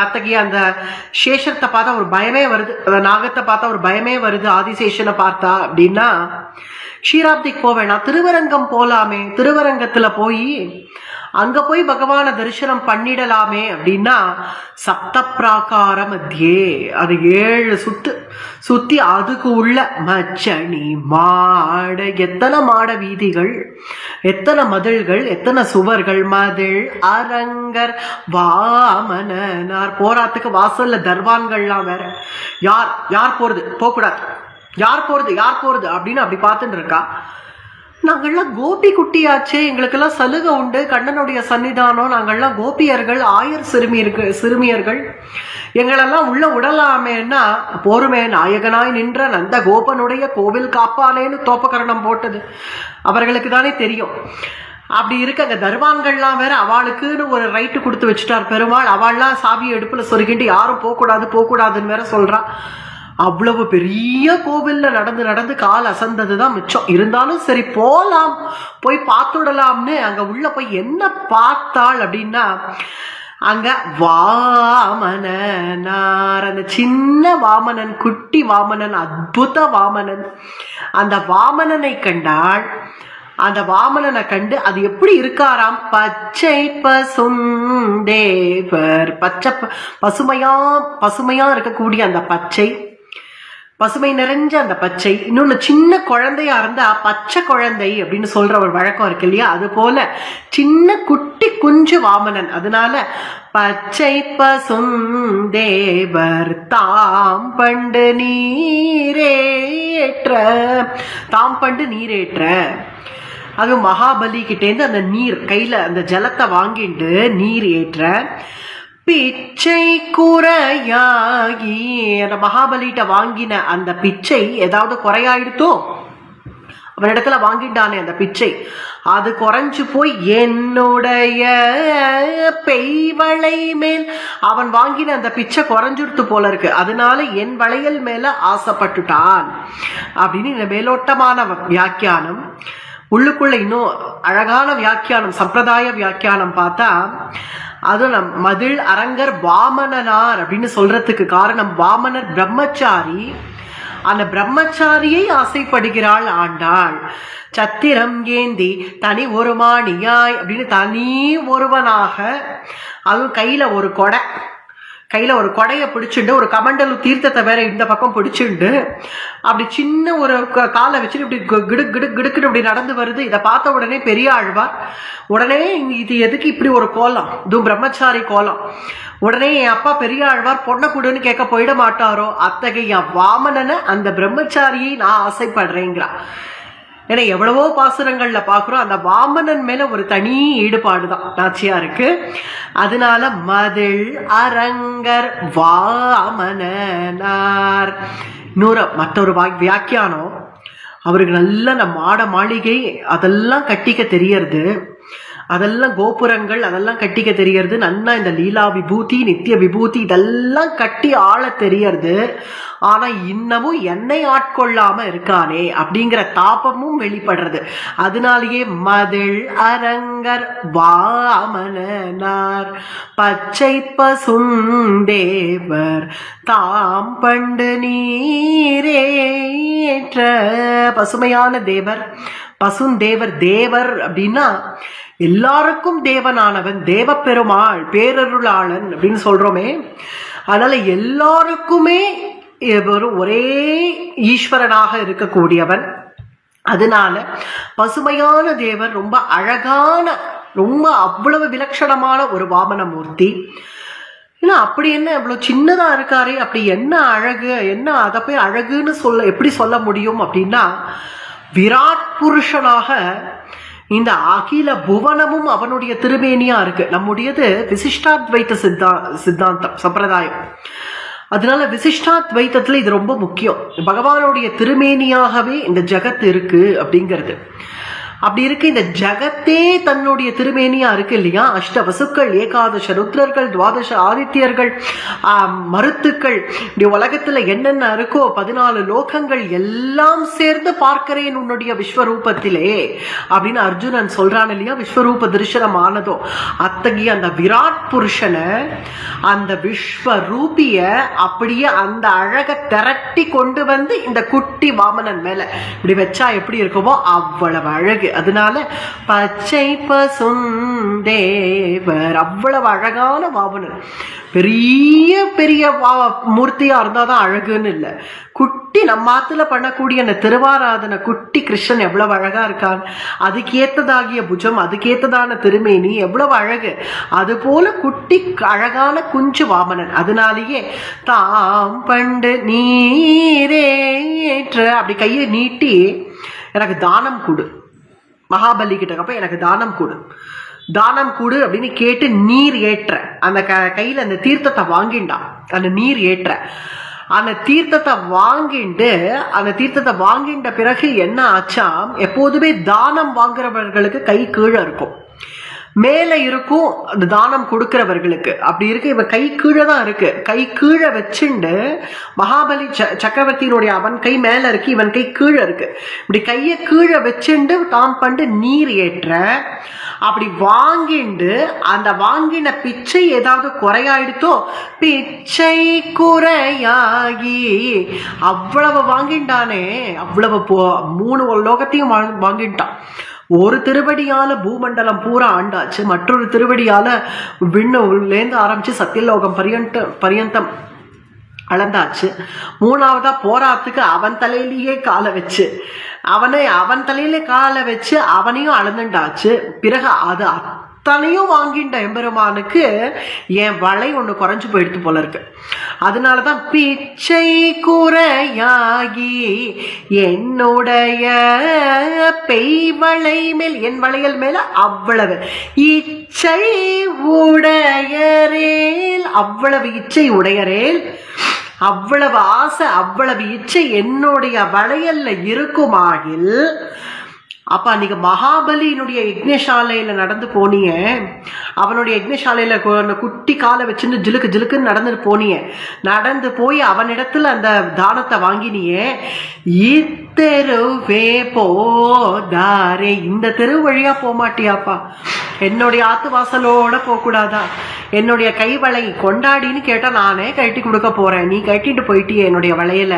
அத்தகைய அந்த சேஷத்தை பார்த்தா ஒரு பயமே வருது, அந்த நாகத்தை பார்த்தா ஒரு பயமே வருது. ஆதிசேஷனை பார்த்தா அப்படின்னா க்ஷீராப்திக்கு போக வேண்டாம், திருவரங்கம் போலாமே. திருவரங்கத்துல போய் அங்க போய் பகவான தரிசனம் பண்ணிடலாமே அப்படின்னா சப்த பிராகார மத்தியே அது 7 சுத்தி அதுக்கு உள்ள மச்சணி மாட, எத்தனை மாட வீதிகள், எத்தனை மதில்கள், எத்தனை சுவர்கள். மதில் அரங்கர் வாமனார். போராத்துக்கு வாசல்ல தர்வான்கள்லாம் வேற. யார் போறது, போகக்கூடாது, யார் போறது அப்படின்னு அப்படி பார்த்துட்டு இருக்கா. நாங்கள்லாம் கோபி குட்டியாச்சே, எங்களுக்கெல்லாம் சலுகை உண்டு, கண்ணனுடைய சன்னிதானம், நாங்கள்லாம் கோபியர்கள், ஆயர் சிறுமியர்கள், எங்களெல்லாம் உள்ள விடலாமேன்னா போருமே. நாயகனாய் நின்ற நந்த கோபனுடைய கோவில் காப்பானேன்னு தோப்பகரணம் போட்டது அவர்களுக்கு தானே தெரியும். அப்படி இருக்க அங்க தர்வான்கள்லாம் வேற அவளுக்குன்னு ஒரு ரைட்டு கொடுத்து வச்சுட்டார் பெருமாள். அவள்லாம் சாவியை எடுப்புல சொருகிட்டு யாரும் போகக்கூடாதுன்னு வேற சொல்றான். அவ்வளவு பெரிய கோவில்ல நடந்து நடந்து கால் அசந்ததுதான் மிச்சம். இருந்தாலும் சரி போலாம், போய் பார்த்துடலாம்னு அங்க உள்ள போய் என்ன பார்த்தாள் அப்படின்னா, அங்க வாமனார், அந்த சின்ன வாமனன், குட்டி வாமனன், அற்புத வாமனன். அந்த வாமனனை கண்டாள். அந்த வாமனனை கண்டு அது எப்படி இருக்காராம், பச்சை பசுந்தேவர், பச்சை பசுமையா இருக்கக்கூடிய அந்த பச்சை, பசுமை நிறைஞ்ச அந்த பச்சை. இன்னொன்னு சின்ன குழந்தையா இருந்தா பச்சை குழந்தை அப்படின்னு சொல்ற ஒரு வழக்கம் இருக்கு இல்லையா, அது போல சின்ன குட்டி குஞ்சு வாமனன். அதனால பச்சை பசுந்தேவர் தாம் பண்டு நீரேற்ற, அது மகாபலி கிட்டேந்து அந்த நீர் கையில அந்த ஜலத்தை வாங்கிட்டு நீர் ஏற்ற, பிச்சை குறையாகி, அந்த மகாபலிட்ட வாங்கின அந்த பிச்சை ஏதாவது குறையாயிடுத்தோ, அவனிடத்துல வாங்கிட்டானே அந்த பிச்சை, அது குறைஞ்சு போய் என்னுடைய பெய்வளை மேல், அவன் வாங்கின அந்த பிச்சை குறைஞ்சுடுத்து போல இருக்கு, அதனால என் வளையல் மேல ஆசைப்பட்டுட்டான் அப்படின்னு இந்த மேலோட்டமான வியாக்கியானம். உள்ளுக்குள்ள இன்னும் அழகான வியாக்கியானம், சம்பிரதாய வியாக்கியானம் பார்த்தா, அது நம் மதில் அரங்கர் வாமனனார் அப்படின்னு சொல்றதுக்கு காரணம், வாமனர் பிரம்மச்சாரி, அந்த பிரம்மச்சாரியை ஆசைப்படுகிறாள் ஆண்டாள். சத்திரம் ஏந்தி தனி ஒரு மாணியாய் அப்படின்னு தனி ஒருவனாக, அதுவும் கையில ஒரு கொடையை பிடிச்சிட்டு, ஒரு கமண்டலு தீர்த்தத்தை வேற இந்த பக்கம் பிடிச்சிட்டு, அப்படி சின்ன ஒரு காலை வச்சுட்டு இப்படி கிடுக்குன்னு இப்படி நடந்து வருது. இதை பார்த்த உடனே பெரிய ஆழ்வார் உடனே இது எதுக்கு இப்படி ஒரு கோலம், இதுவும் பிரம்மச்சாரி கோலம், உடனே என் அப்பா பெரிய ஆழ்வார் பொண்ணை கூடுன்னு கேட்க போயிட மாட்டாரோ, அத்தகைய வாமனனை அந்த பிரம்மச்சாரியை நான் ஆசைப்படுறேங்கிறா. ஏன்னா எவ்வளவோ பாசுரங்கள்ல பாக்குறோம், அந்த வாமனன் மேல ஒரு தனி ஈடுபாடுதான் நாச்சியாருக்கு. அதனால மதில் அரங்கர் வாமனார். மற்றொரு வியாக்கியானம், அவருக்கு நல்ல மாட மாளிகை அதெல்லாம் கட்டிக்க தெரியறது, அதெல்லாம் கோபுரங்கள் அதெல்லாம் கட்டிக்க தெரியறது, நன்னா இந்த லீலா விபூதி நித்திய விபூதி இதெல்லாம் கட்டி ஆள தெரியறது. ஆனா இன்னமும் என்னை ஆட்கொள்ளாம இருக்கானே அப்படிங்கிற தாபமும் வெளிப்படுறது. அதனாலேயே மதில் அரங்கர் வாமனார் பச்சை பசுந்தேவர் தாம் பண்டு நீரேற்ற, பசுமையான தேவர், பசுந்தேவர். தேவர் அப்படின்னா எல்லாருக்கும் தேவனானவன், தேவ பெருமாள், பேரருளாளன் அப்படின்னு சொல்றோமே. அதனால எல்லாருக்குமே ஒரே ஈஸ்வரனாக இருக்கக்கூடியவன். அதனால பசுமையான தேவர், ரொம்ப அழகான, ரொம்ப அவ்வளவு விலட்சணமான ஒரு வாமன மூர்த்தி. ஏன்னா அப்படி என்ன இவ்வளவு சின்னதா இருக்காரு, அப்படி என்ன அழகு, என்ன அதை போய் அழகுன்னு எப்படி சொல்ல முடியும் அப்படின்னா, விராட் புருஷனாக இந்த அகில புவனமும் அவனுடைய திருமேனியா இருக்கு. நம்முடையது விசிஷ்டாத்வைத சித்தாந்தம் சம்பிரதாயம். அதனால விசிஷ்டாத்வைத்தத்துல இது ரொம்ப முக்கியம். பகவானுடைய திருமேனியாகவே இந்த ஜகத் இருக்கு அப்படிங்கிறது. அப்படி இருக்கு, இந்த ஜகத்தே தன்னுடைய திருமேனியா இருக்கு இல்லையா. அஷ்ட வசுக்கள், ஏகாதச ருத்ரர்கள், துவாதச ஆதித்யர்கள், மருத்துக்கள், இப்படி உலகத்துல என்னென்ன இருக்கோ 14 லோகங்கள் எல்லாம் சேர்ந்து பார்க்கிறேன் உன்னுடைய விஸ்வரூபத்திலே அப்படின்னு அர்ஜுனன் சொல்றான் இல்லையா. விஸ்வரூப தரிசனம் ஆனதோ அத்தகைய அந்த விராட் புருஷனை, அந்த விஸ்வரூபிய அப்படியே அந்த அழக திரட்டி கொண்டு வந்து இந்த குட்டி வாமனன் மேல இப்படி வச்சா எப்படி இருக்குமோ அவ்வளவு அழகு. அதனால பச்சை பசுந்தேவர், அவ்வளவு அழகான வாமனன். பெரிய பெரிய மூர்த்தியா இருந்தாதான் அழகுன்னு இல்லை, குட்டி நம்மாத்துல பண்ணக்கூடிய அந்த திருவாராதனை குட்டி கிருஷ்ணன் எவ்வளவு அழகா இருக்கான், அதுக்கேத்ததாகிய புஜம், அதுக்கேத்ததான திருமேனி எவ்வளவு அழகு. அது போல குட்டி அழகான குஞ்சு வாமனன். அதனாலேயே தாம் பண்டு நீரேற்ற, அப்படி கையை நீட்டி எனக்கு தானம் கொடு, மகாபலி கிட்ட எனக்கு தானம் கொடு அப்படின்னு கேட்டு நீர் ஏற்ற, அந்த கையில அந்த தீர்த்தத்தை வாங்கிண்டான், அந்த நீர் ஏற்ற. அந்த தீர்த்தத்தை வாங்கிட்ட பிறகு என்ன ஆச்சாம், எப்போதுமே தானம் வாங்குறவர்களுக்கு கை கீழே இருக்கும், மேல இருக்கும் அந்த தானம் கொடுக்கிறவர்களுக்கு. அப்படி இருக்கு, இவன் கை கீழே தான் இருக்கு. கை கீழே வச்சுண்டு மகாபலி சக்கரவர்த்தியினுடைய அவன் கை மேல இருக்கு, இவன் கை கீழே இருக்கு. இப்படி கையை கீழே வச்சுண்டு தான் பண்டு நீர் ஏற்ற அப்படி வாங்கிண்டு அந்த வாங்கின பிச்சை ஏதாவது குறையாயிடுத்தோ, பிச்சை குறையாகி அவ்வளவு வாங்கிண்டானே, அவ்வளவு 3 லோகத்தையும் வாங்கிட்டான். ஒரு திருவடியால பூமண்டலம் பூரா ஆண்டாச்சு, மற்றொரு திருவடியால விண்ணுலேருந்து ஆரம்பிச்சு சத்தியலோகம் பரியந்தம் அளந்தாச்சு. 3வதா போராத்துக்கு அவன் தலையிலேயே காலை வச்சு அவன் தலையில காலை வச்சு அவனையும் அளந்துண்டாச்சு. பிறகு அது அத்தனையும் வாங்கிட்ட எம்பெருமானுக்கு என் வளை ஒண்ணு குறைஞ்சு போயிடுத்து போல இருக்கு. அதனாலதான் பிச்சை குறையாகி என்னுடைய பெய்வளை மேல், என் வளையல் மேல அவ்வளவு இச்சை உடையரேல், அவ்வளவு இச்சை உடையரேல், அவ்வளவு ஆசை அவ்வளவு இச்சை என்னுடைய வளையல்ல இருக்குமாகில். அப்ப அன்னைக்கு மகாபலியினுடைய யக்ஞசாலையில நடந்து போனிய, அவனுடைய யக்ஞசாலையில குட்டி காலை வச்சுன்னு ஜிலுக்கு ஜிலுக்குன்னு நடந்துட்டு போனிய, நடந்து போய் அவனிடத்துல அந்த தானத்தை வாங்கினியே, இத்தெருவே போதாரே, இந்த தெரு வழியா போமாட்டியாப்பா, என்னுடைய ஆத்து வாசலோட போக கூடாதா, என்னுடைய கை வளை கொண்டாடின்னு கேட்டா நானே கட்டி கொடுக்க போறேன், நீ கட்டிட்டு போயிட்டியே என்னுடைய வளையல,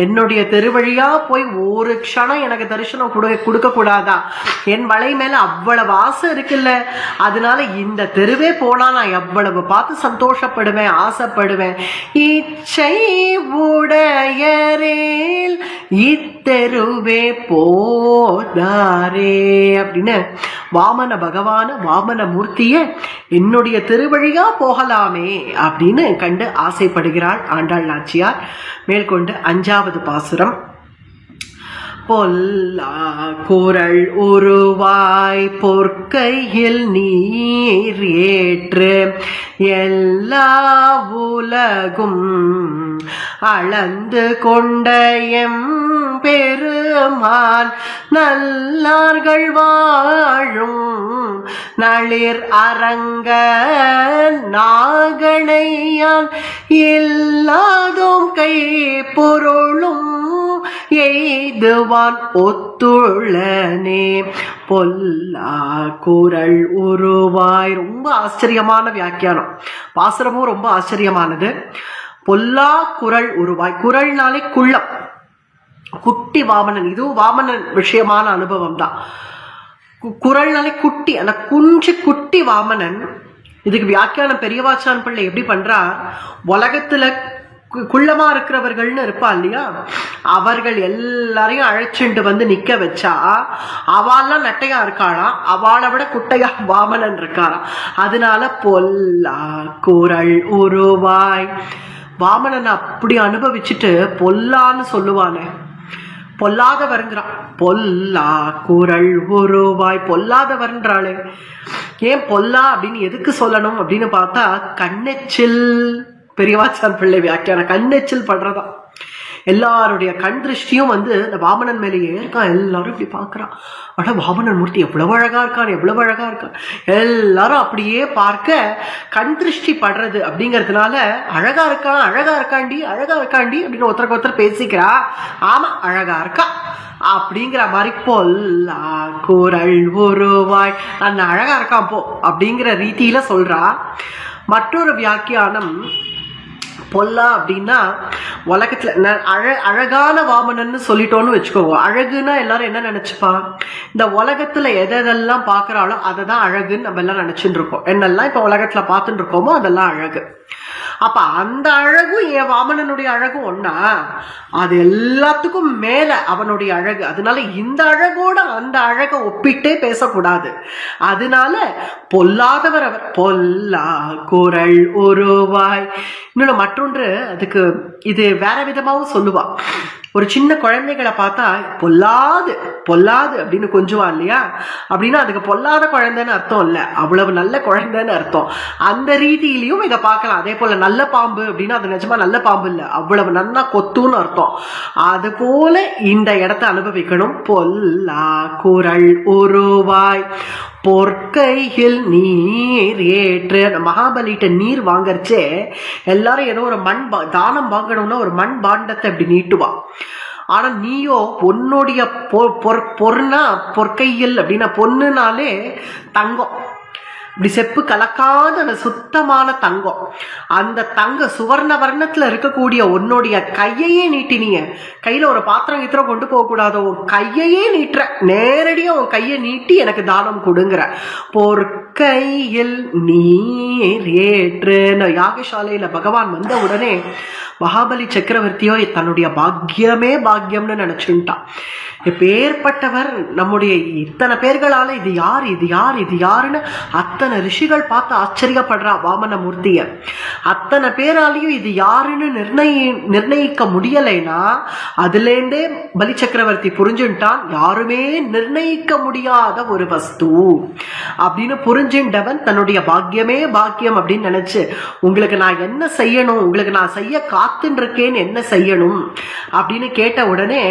என்னுடைய தெரு வழியா போய் ஒரு க்ஷணம் எனக்கு தரிசனம் கொடுக்க கூடாதா, என் வளை மேல அவ்வளவு ஆசை இருக்குல்ல, அதனால இந்த தெருவே போனா நான் எவ்வளவு பார்த்து சந்தோஷப்படுவேன், ஆசைப்படுவேன். இச்சை உடையரேல் இத்தெருவே போதாரே அப்படின்னு வாமன பகவான, வாமன மூர்த்திய என்னுடைய திருவழியா போகலாமே அப்படின்னு கண்டு ஆசைப்படுகிறாள் ஆண்டாள் நாச்சியார். மேற்கொண்டு 5வது பாசுரம். பொல்லா குரல் உருவாய் பொற்கையில் நீர் ஏற்று எல்லா உலகும் அளந்து கொண்ட எம் பெருமான் நல்லார்கள் வாழும் நளிர் அரங்க நாகணையான் எல்லாதும் கை பொருளும் எய்துவான் ஒத்துள்ளனே. பொல்லா குரல் உருவாய். ரொம்ப ஆச்சரியமான வியாக்கியானம், பாசுரமும் ரொம்ப ஆச்சரியமானது. பொல்லா குரல் உருவாய். குரல்னாலே குள்ளம், குட்டி வாமனன். இதுவும் வாமனன் விஷயமான அனுபவம் தான். குரல்னாலே குட்டி, அந்த குஞ்சு குட்டி வாமனன். இதுக்கு வியாக்கியானம் பெரியவாச்சான் பிள்ளை எப்படி பண்றா, உலகத்துல குள்ளமா இருக்கிறவர்கள்னு இருப்பா இல்லையா, அவர்கள் எல்லாரையும் அழைச்சிட்டு வந்து நிக்க வச்சா அவள்லாம் நட்டையா இருக்காளாம், அவளை விட குட்டையா வாமனன் இருக்காளாம். அதனால பொல்லா குரல் உருவாய். வாமனன் அப்படி அனுபவிச்சுட்டு பொல்லான்னு சொல்லுவானே, பொல்லாதவருங்கிறான். பொல்லா குரல் உருவாய், பொல்லாதவர்ன்றாளே. ஏன் பொல்லா அப்படின்னு எதுக்கு சொல்லணும் அப்படின்னு பார்த்தா, கண்ணெச்சில், பெரியவாச்சான் பிள்ளை வியாக்கியான, கண்ணெச்சில் படுறதா. எல்லாருடைய கண் திருஷ்டியும் வந்து இந்த வாமனன் மேலேயே இருக்கான். எல்லாரும் இப்படி பார்க்கறான், ஆனா வாமனன் மூர்த்தி எவ்வளவு அழகா இருக்கான், எவ்வளவு அழகா இருக்கான். எல்லாரும் அப்படியே பார்க்க கண் திருஷ்டி படுறது அப்படிங்கிறதுனால அழகா இருக்கான், அழகா இருக்காண்டி, அழகா இருக்காண்டி அப்படின்னு ஒருத்தருக்கு ஒருத்தர் பேசிக்கிறா. ஆமா அழகா இருக்கா அப்படிங்கிற மாதிரி. பொல்லா குரல் உருவாய், அந்த அழகா இருக்கான் போ அப்படிங்கிற ரீதியில சொல்றா. மற்றொரு வியாக்கியானம், பொல்லா அப்படின்னா உலகத்துல அழகான வாமனன்னு சொல்லிட்டோன்னு வச்சுக்கோங்க. அழகுன்னா எல்லாரும் என்ன நினைச்சுப்பா, இந்த உலகத்துல எதெல்லாம் பாக்குறாளோ அதை தான் அழகுன்னு நம்ம எல்லாம் நினைச்சுட்டு இருக்கோம். என்னெல்லாம் இப்ப உலகத்துல பார்த்துட்டு இருக்கோமோ அதெல்லாம் அழகு. அப்ப அந்த அழகும் என் வாமனனுடைய அழகும் ஒன்னா, அது எல்லாத்துக்கும் மேல அவனுடைய அழகு. அதனால இந்த அழகோட அந்த அழகை ஒப்பிட்டே பேசக்கூடாது. அதனால பொல்லாதவர் அவர். பொல்லா குரல் உருவாய். இன்னொன்னு மற்றொன்று, அதுக்கு இது வேற விதமாவும் சொல்லுவா. ஒரு சின்ன குழந்தைகளை பார்த்தா பொல்லாது பொல்லாது அப்படின்னு கொஞ்சுவா இல்லையா, அப்படின்னா அதுக்கு பொல்லாத குழந்தைன்னு அர்த்தம் இல்லை, அவ்வளவு நல்ல குழந்தைன்னு அர்த்தம். அந்த ரீதியிலையும் இதை பார்க்கலாம். அதே போல நல்ல பாம்பு அப்படின்னா அது நிஜமா நல்ல பாம்பு இல்லை, அவ்வளவு நன்னா கொத்துன்னு அர்த்தம். அது போல இந்த இடத்த அனுபவிக்கணும். பொல்லா குரல் உருவாய் பொற்கையில் நீர் ஏற்று. மகாபலிட்ட நீர் வாங்கறச்சே எல்லாரும் ஏதோ ஒரு தானம் வாங்கணும்னா ஒரு மண் பாண்டத்தை இப்படி நீட்டுவா. ஆனா நீயோ பொன்னுடைய பொருனா பொற்கையில் அப்படின்னா பொண்ணுனாலே தங்கம், இப்படி செப்பு கலக்காத அந்த சுத்தமான தங்கம். அந்த தங்க சுவர்ண வர்ணத்துல இருக்கக்கூடிய உன்னுடைய கையையே நீட்டினீங்க. கையில ஒரு பாத்திரம் கித்திரம் கொண்டு போக கூடாதோ, கையையே நீட்டுற, நேரடியா உன் கையை நீட்டி எனக்கு தானம் கொடுங்கிற. பொற்கையில் நீர் ஏற்று. யாகசாலையில பகவான் வந்த உடனே மகாபலி சக்கரவர்த்தியோ தன்னுடைய பாக்கியமே பாக்கியம்னு நினைச்சுட்டான். எப்பேற்பட்டவர் நம்முடைய இத்தனை பேர்களால இது யார் இது யார் இது யாருன்னு அத்தனை ரிஷிகள் பார்த்து ஆச்சரியப்படுறா வாமனமூர்த்திய. அத்தனை பேராலையும் இது யாருன்னு நிர்ணயிக்க முடியலைன்னா அதுலேருந்தே பலி சக்கரவர்த்தி புரிஞ்சுட்டான் யாருமே நிர்ணயிக்க முடியாத ஒரு வஸ்து அப்படின்னு புரிஞ்சுண்டவன் தன்னுடைய பாக்கியமே பாக்கியம் அப்படின்னு நினைச்சு உங்களுக்கு நான் என்ன செய்யணும், உங்களுக்கு நான் செய்ய காத்துன்னு இருக்கேன்னு என்ன செய்யணும் அப்படின்னு கேட்ட உடனே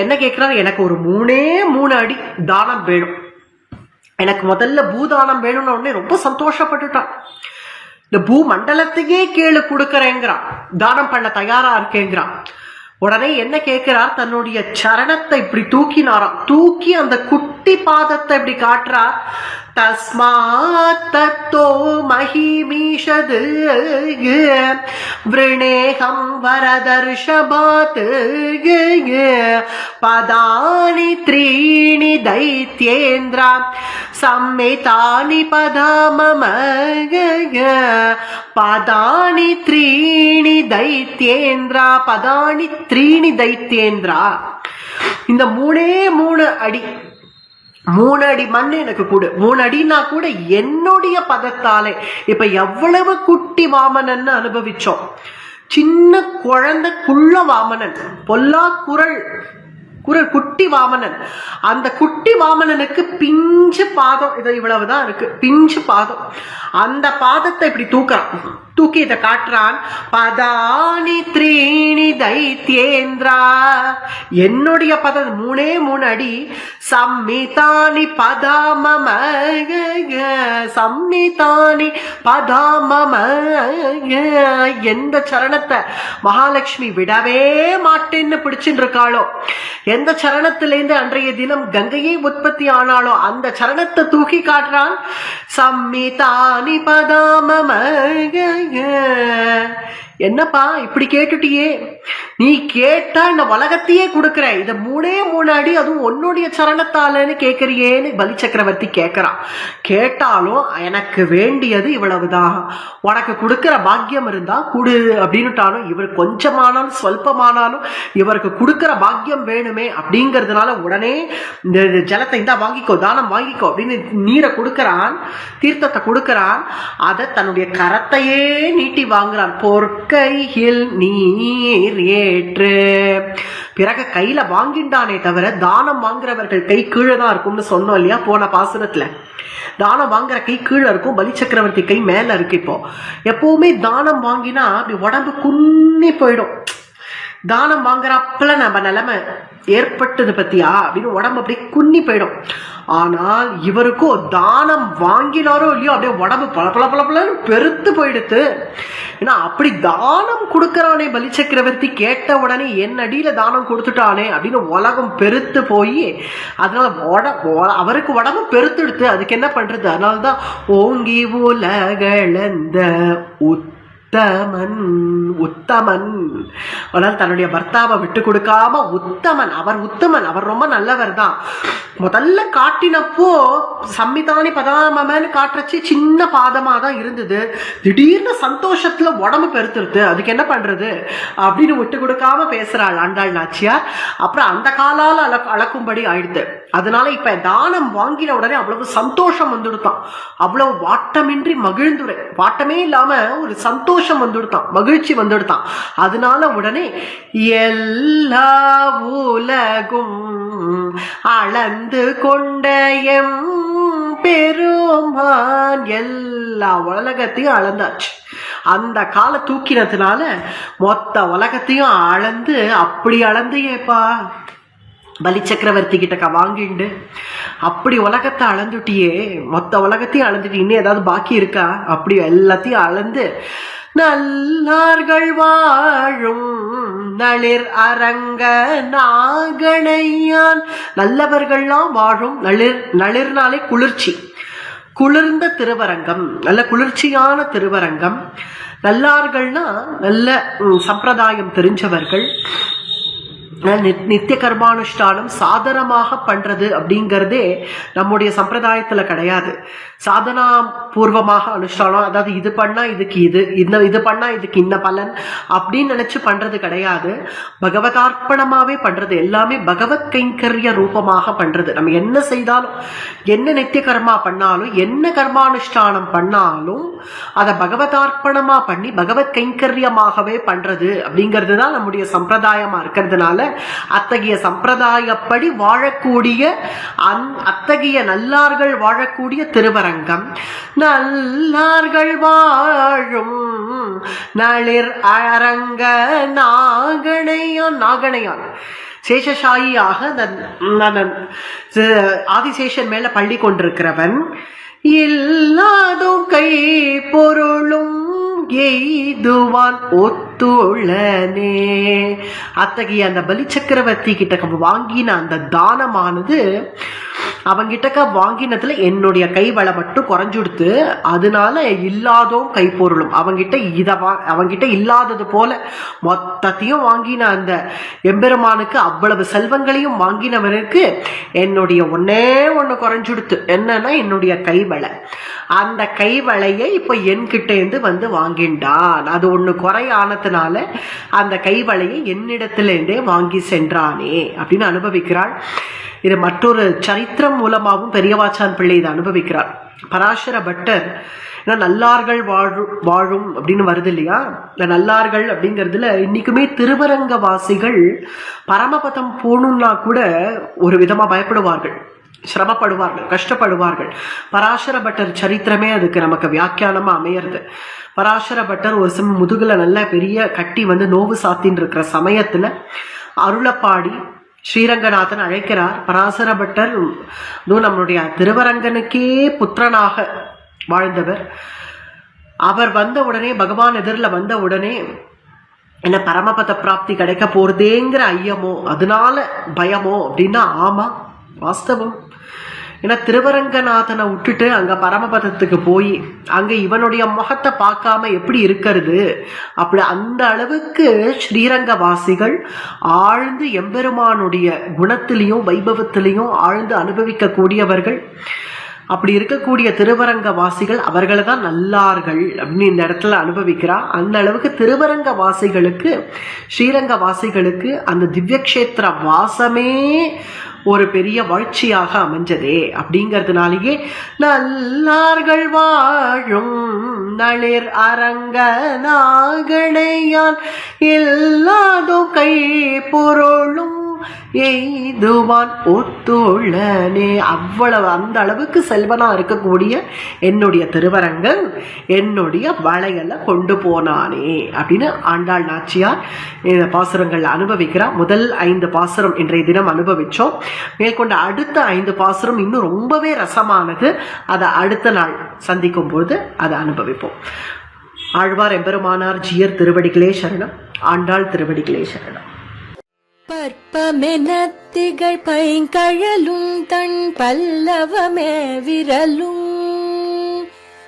என்ன கேட்கிறாரு, எனக்கு ஒரு 3 அடி தானம் வேணும், எனக்கு முதல்ல பூதானம் வேணும்னு உடனே ரொம்ப சந்தோஷப்பட்டுட்டான். இந்த பூமண்டலத்தையே கேளு கொடுக்கறேங்கிறான், தானம் பண்ண தயாரா இருக்கேங்கிறான். உடனே என்ன கேட்கிறார், தன்னுடைய சரணத்தை இப்படி தூக்கினாராம். தூக்கி அந்த குட்டி பாதத்தை இப்படி காட்டுறார். தஸ்மாத் தத்தோ மஹிமீஷது விரணேகம் வரதர்ஷபாத் பதானி த்ரீணி தைத்யேந்திரா சம்மிதானி பதாமம பதானி த்ரீணி தைத்யேந்திரா பதானி த்ரீணி தைத்யேந்திரா. இந்த 3 அடி 3 அடி மண் எனக்கு கொடு. 3 அடினா கூட என்னுடைய பதத்தாலே. இப்ப எவ்வளவு குட்டி வாமனன் அனுபவிச்சோம். சின்ன குழந்தை குள்ள வாமனன், பொல்லா குரல் குட்டி வாமனன். அந்த குட்டி வாமனனுக்கு பிஞ்சு பாதம், இது இவ்வளவுதான் இருக்கு, பிஞ்சு பாதம். அந்த பாதத்தை இப்படி தூக்குறான், தூக்கி இதை காட்டுறான். பதானி த்ரீணி தைத்யேந்திரா, என்னுடைய பதம் 3 அடி. சம்மிதானி பதாமம சம்மிதானி பதாமம. எந்த சரணத்தை மகாலட்சுமி விடவே மாட்டேன்னு பிடிச்சுட்டு இருக்காளோ, எந்த சரணத்திலேருந்து அன்றைய தினம் கங்கையை உற்பத்தி ஆனாலோ அந்த சரணத்தை தூக்கி காட்டுறான். சம்மிதானி பதாமம. என்னப்பா இப்படி கேட்டுட்டியே, நீ கேட்டா இந்த உலகத்தையே கொடுக்கற, இத 3 அடி அதுவும் உன்னுடைய சரணத்தாலன்னு கேட்கறியேன்னு பலி சக்கரவர்த்தி கேட்கிறான். கேட்டாலும் எனக்கு வேண்டியது இவ்வளவுதான், உனக்கு கொடுக்கிற பாக்கியம் இருந்தா குடு அப்படின்னுட்டாலும், இவர் கொஞ்சமானாலும் சொல்பமானாலும் இவருக்கு கொடுக்கிற பாக்கியம் வேணுமே அப்படிங்கிறதுனால உடனே இந்த ஜலத்தை இந்தா வாங்கிக்கோ, தானம் வாங்கிக்கோ அப்படின்னு நீரை கொடுக்கறான், தீர்த்தத்தை கொடுக்கறான். அதை தன்னுடைய கரத்தையே நீட்டி வாங்குறான். பொற்கையில் நீர் ஏற்று. பிறகு கையில வாங்கிண்டானே தவிர தானம் வாங்குறவர்கள் கை கீழே தான் இருக்கும்னு சொன்னோம் இல்லையா போன பாசுரத்துல. தானம் வாங்குற கை கீழே இருக்கும், பலி சக்கரவர்த்தி கை மேல இருக்கு. இப்போ எப்பவுமே தானம் வாங்கினா அப்படி உடம்பு குன்னி போயிடும். தானம் வாங்குறப்பல நம்ம நிலைமை ஏற்பட்டது பத்தியா அப்படின்னு உடம்பு அப்படியே குன்னி போயிடும். ஆனால் இவருக்கும் தானம் வாங்கினாரோ இல்லையோ அப்படியே உடம்பு பளபளன்னு பெருத்து போயிடுத்து. ஏன்னா அப்படி தானம் கொடுக்கறானே பலி சக்கரவர்த்தி, கேட்ட உடனே என் அடியில தானம் கொடுத்துட்டானே அப்படின்னு உலகம் பெருத்து போய் அதனால அவருக்கு உடம்பு பெருத்துடுத்து. அதுக்கு என்ன பண்றது, அதனாலதான் ஓங்கி உலகளந்த உத்தமன். ஆனால் தன்னுடைய பர்த்தாவை விட்டு கொடுக்காம உத்தமன், அவர் ரொம்ப நல்லவர் தான். முதல்ல காட்டினப்போ சம்மிதானி பதாமன்னு காட்டுறச்சு சின்ன பாதமா தான் இருந்தது. திடீர்னு சந்தோஷத்துல உடம்பு பெருத்துருது. அதுக்கு என்ன பண்றது அப்படின்னு விட்டு கொடுக்காம பேசுறாள் ஆண்டாள் நாச்சியார். அப்புறம் அந்த காலால அளக்கும்படி ஆயிடுது. அதனால இப்ப தானம் வாங்கின உடனே அவ்வளவு சந்தோஷம் வந்துடுத்தான், அவ்வளவு வாட்டமின்றி மகிழ்ந்துரை, வாட்டமே இல்லாம ஒரு சந்தோஷம் வந்துடுத்தான், மகிழ்ச்சி வந்துடுத்தான். அதனால உடனே எல்லா உலகும் அளந்து கொண்ட எம் பெருமான், எல்லா உலகத்தையும் அளந்தாச்சு. அந்த கால தூக்கினதுனால மொத்த உலகத்தையும் அளந்து, அப்படி அளந்து ஏப்பா பலி சக்கரவர்த்தி கிட்ட வாங்கிண்டு அப்படி உலகத்தை அளந்துட்டியே, மொத்த உலகத்தையும் அளந்துட்டு இன்னும் ஏதாவது பாக்கி இருக்கா? அப்படி எல்லாத்தையும் அளந்து நல்லார்கள் வாழும் நளிர் அரங்க நாகணையான், நல்லவர்கள்லாம் வாழும் நளிர்னாலே குளிர்ச்சி, குளிர்ந்த திருவரங்கம், நல்ல குளிர்ச்சியான திருவரங்கம். நல்லார்கள்னா நல்ல சம்பிரதாயம் தெரிஞ்சவர்கள், நித்திய கர்மானுஷ்டானம் சாதனமாக பண்றது அப்படிங்கிறதே நம்முடைய சம்பிரதாயத்துல கிடையாது. சாதனா பூர்வமாக அனுஷ்டானம், அதாவது இது பண்ணா இதுக்கு இது பண்ணா இதுக்கு இன்ன பலன் அப்படின்னு நினைச்சு பண்றது கிடையாது. பகவதார்ப்பணமாவே பண்றது, எல்லாமே பகவத் கைங்கரிய ரூபமாக பண்றது. நம்ம என்ன செய்தாலும், என்ன நித்திய கர்மா பண்ணாலும், என்ன கர்மானுஷ்டானம் பண்ணாலும் அதை பகவதார்ப்பணமா பண்ணி பகவத் கைங்கரியமாகவே பண்றது அப்படிங்கிறது தான் நம்முடைய சம்பிரதாயமா இருக்கிறதுனால அத்தகைய சம்பிரதாயப்படி வாழக்கூடிய அத்தகைய நல்லார்கள் வாழக்கூடிய திருவரங்கம், நல்லார்கள் வாழும் நளிர் அரங்க நாகணையான் சேஷசாயியாக ஆதிசேஷன் மேல பள்ளி கொண்டிருக்கிறவன், இல்லாதும் கை பொருளும் எய்துவான் ஒத்துழனே. அத்தகைய அந்த பலி சக்கரவர்த்தி கிட்ட வாங்கின அந்த தானமானது, அவங்கிட்ட வாங்கினதுல என்னுடைய கைவளை மட்டும் குறைஞ்சுடுத்து, அதனால இல்லாதோ கைப்பொருளும் அவங்கிட்ட இல்லாதது போல மொத்தத்தையும் வாங்கின அந்த எம்பெருமானுக்கு, அவ்வளவு செல்வங்களையும் வாங்கினவனுக்கு என்னுடைய ஒன்னே ஒண்ணு குறைஞ்சுடுத்து. என்னன்னா என்னுடைய கைவளை. அந்த கைவளையை இப்ப என்கிட்ட இருந்து வந்து வாங்கின்றான். அது ஒண்ணு குறையானதுனால அந்த கைவளையை என்னிடத்திலிருந்தே வாங்கி சென்றானே அப்படின்னு அனுபவிக்கிறாள். இது மற்றொரு சரித்திரம் மூலமாகவும் பெரியவாச்சான் பிள்ளை இதை அனுபவிக்கிறார். பராசர பட்டர் நல்லார்கள் வாழும் அப்படின்னு வருது இல்லையா, இந்த நல்லார்கள் அப்படிங்கிறதுல இன்னைக்குமே திருவரங்க வாசிகள் பரமபதம் போகணும்னா கூட ஒரு விதமா பயப்படுவார்கள், சிரமப்படுவார்கள், கஷ்டப்படுவார்கள். பராசர பட்டர் சரித்திரமே அதுக்கு நமக்கு வியாக்கியானமா அமையிறது. பராசர பட்டர் ஒரு சமயம் முதுகுல நல்ல பெரிய கட்டி வந்து நோவு சாத்தின்னு இருக்கிற சமயத்துல அருளப்பாடி ஸ்ரீரங்கநாதன் அழைக்கிறார். பராசர பட்டர் நம்மளுடைய திருவரங்கனுக்கே புத்திரனாக வாழ்ந்தவர். அவர் வந்த உடனே, பகவான் எதிரில் வந்த உடனே என்ன பரமபத பிராப்தி கிடைக்க போறதேங்கிற ஐயமோ அதனால பயமோ அப்படின்னா ஆமா வாஸ்தவம். ஏன்னா திருவரங்கநாதனை விட்டுட்டு அங்க பரமபதத்துக்கு போய் அங்க இவனுடைய முகத்தை பார்க்காம எப்படி இருக்கிறது? அப்படி அந்த அளவுக்கு ஸ்ரீரங்க வாசிகள் ஆழ்ந்து எம்பெருமானுடைய குணத்திலையும் வைபவத்திலையும் ஆழ்ந்து அனுபவிக்க கூடியவர்கள். அப்படி இருக்கக்கூடிய திருவரங்க வாசிகள் அவர்களை தான் நல்லார்கள் அப்படின்னு இந்த இடத்துல அனுபவிக்கிறா. அந்த அளவுக்கு திருவரங்க வாசிகளுக்கு, ஸ்ரீரங்க வாசிகளுக்கு அந்த திவ்யக்ஷேத்திர வாசமே ஒரு பெரிய வாழ்ச்சியாக அமைஞ்சதே. அப்படிங்கிறதுனாலேயே நல்லார்கள் வாழும் நளிர் அரங்க நாகணையான் இல்லாதோ கை பொருளும் எய்துவான் ஒத்துழனே. அவ்வளவு அந்த அளவுக்கு செல்வனா இருக்கக்கூடிய என்னுடைய திருவரங்கன் என்னுடைய வளையலை கொண்டு போனானே அப்படின்னு ஆண்டாள் நாச்சியார் இந்த பாசுரங்கள்ல அனுபவிக்கிறார். முதல் 5 பாசுரம் இன்றைய தினம் அனுபவிச்சோம். மேற்கொண்ட அடுத்த 5 பாசுரம் இன்னும் ரொம்பவே ரசமானது. அதை அடுத்த நாள் சந்திக்கும் போது அதை அனுபவிப்போம். ஆழ்வார் எம்பெருமானார் ஜீயர் திருவடிகளே சரணம். ஆண்டாள் திருவடிகளே சரணம். பற்பமென திகழ் பைங்கழலும் தன் பல்லவமே விரலும்,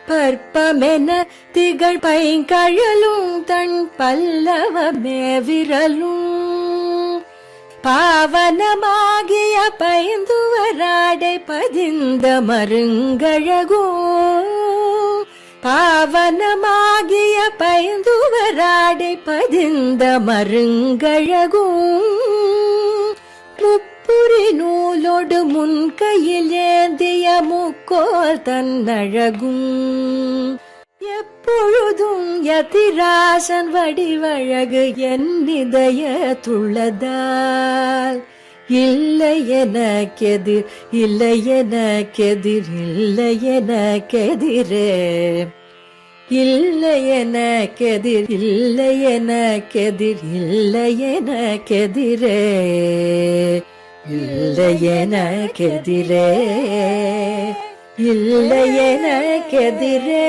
பற்பமென திகழ் பைங்கழலும் தன் பல்லவமே விரலும், பாவனமாகிய பைந்துவராடை பதிந்த மருங்கழகோ, பாவனமாகிய பைந்துவராடை பதிந்த மருங்கழகும், முப்புறமும் முறி நூலோடு முன் கையில் ஏந்திய முக்கோல் தன்னழகும் எப்பொழுதும் யதிராசன் வடிவழகு என் இதயத்துள்ளதால் இல்லை எனக்கெதிர் இல்லை எனக்கெதிர் இல்லை எனக்கெதிரே இல்லை எனக்கெதிர் இல்லை எனக்கெதிர் இல்லை எனக்கெதிரே இல்லை எனக்கெதிரே இல்லை எனக்கெதிரே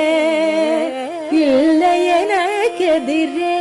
இல்லை எனக்கெதிரே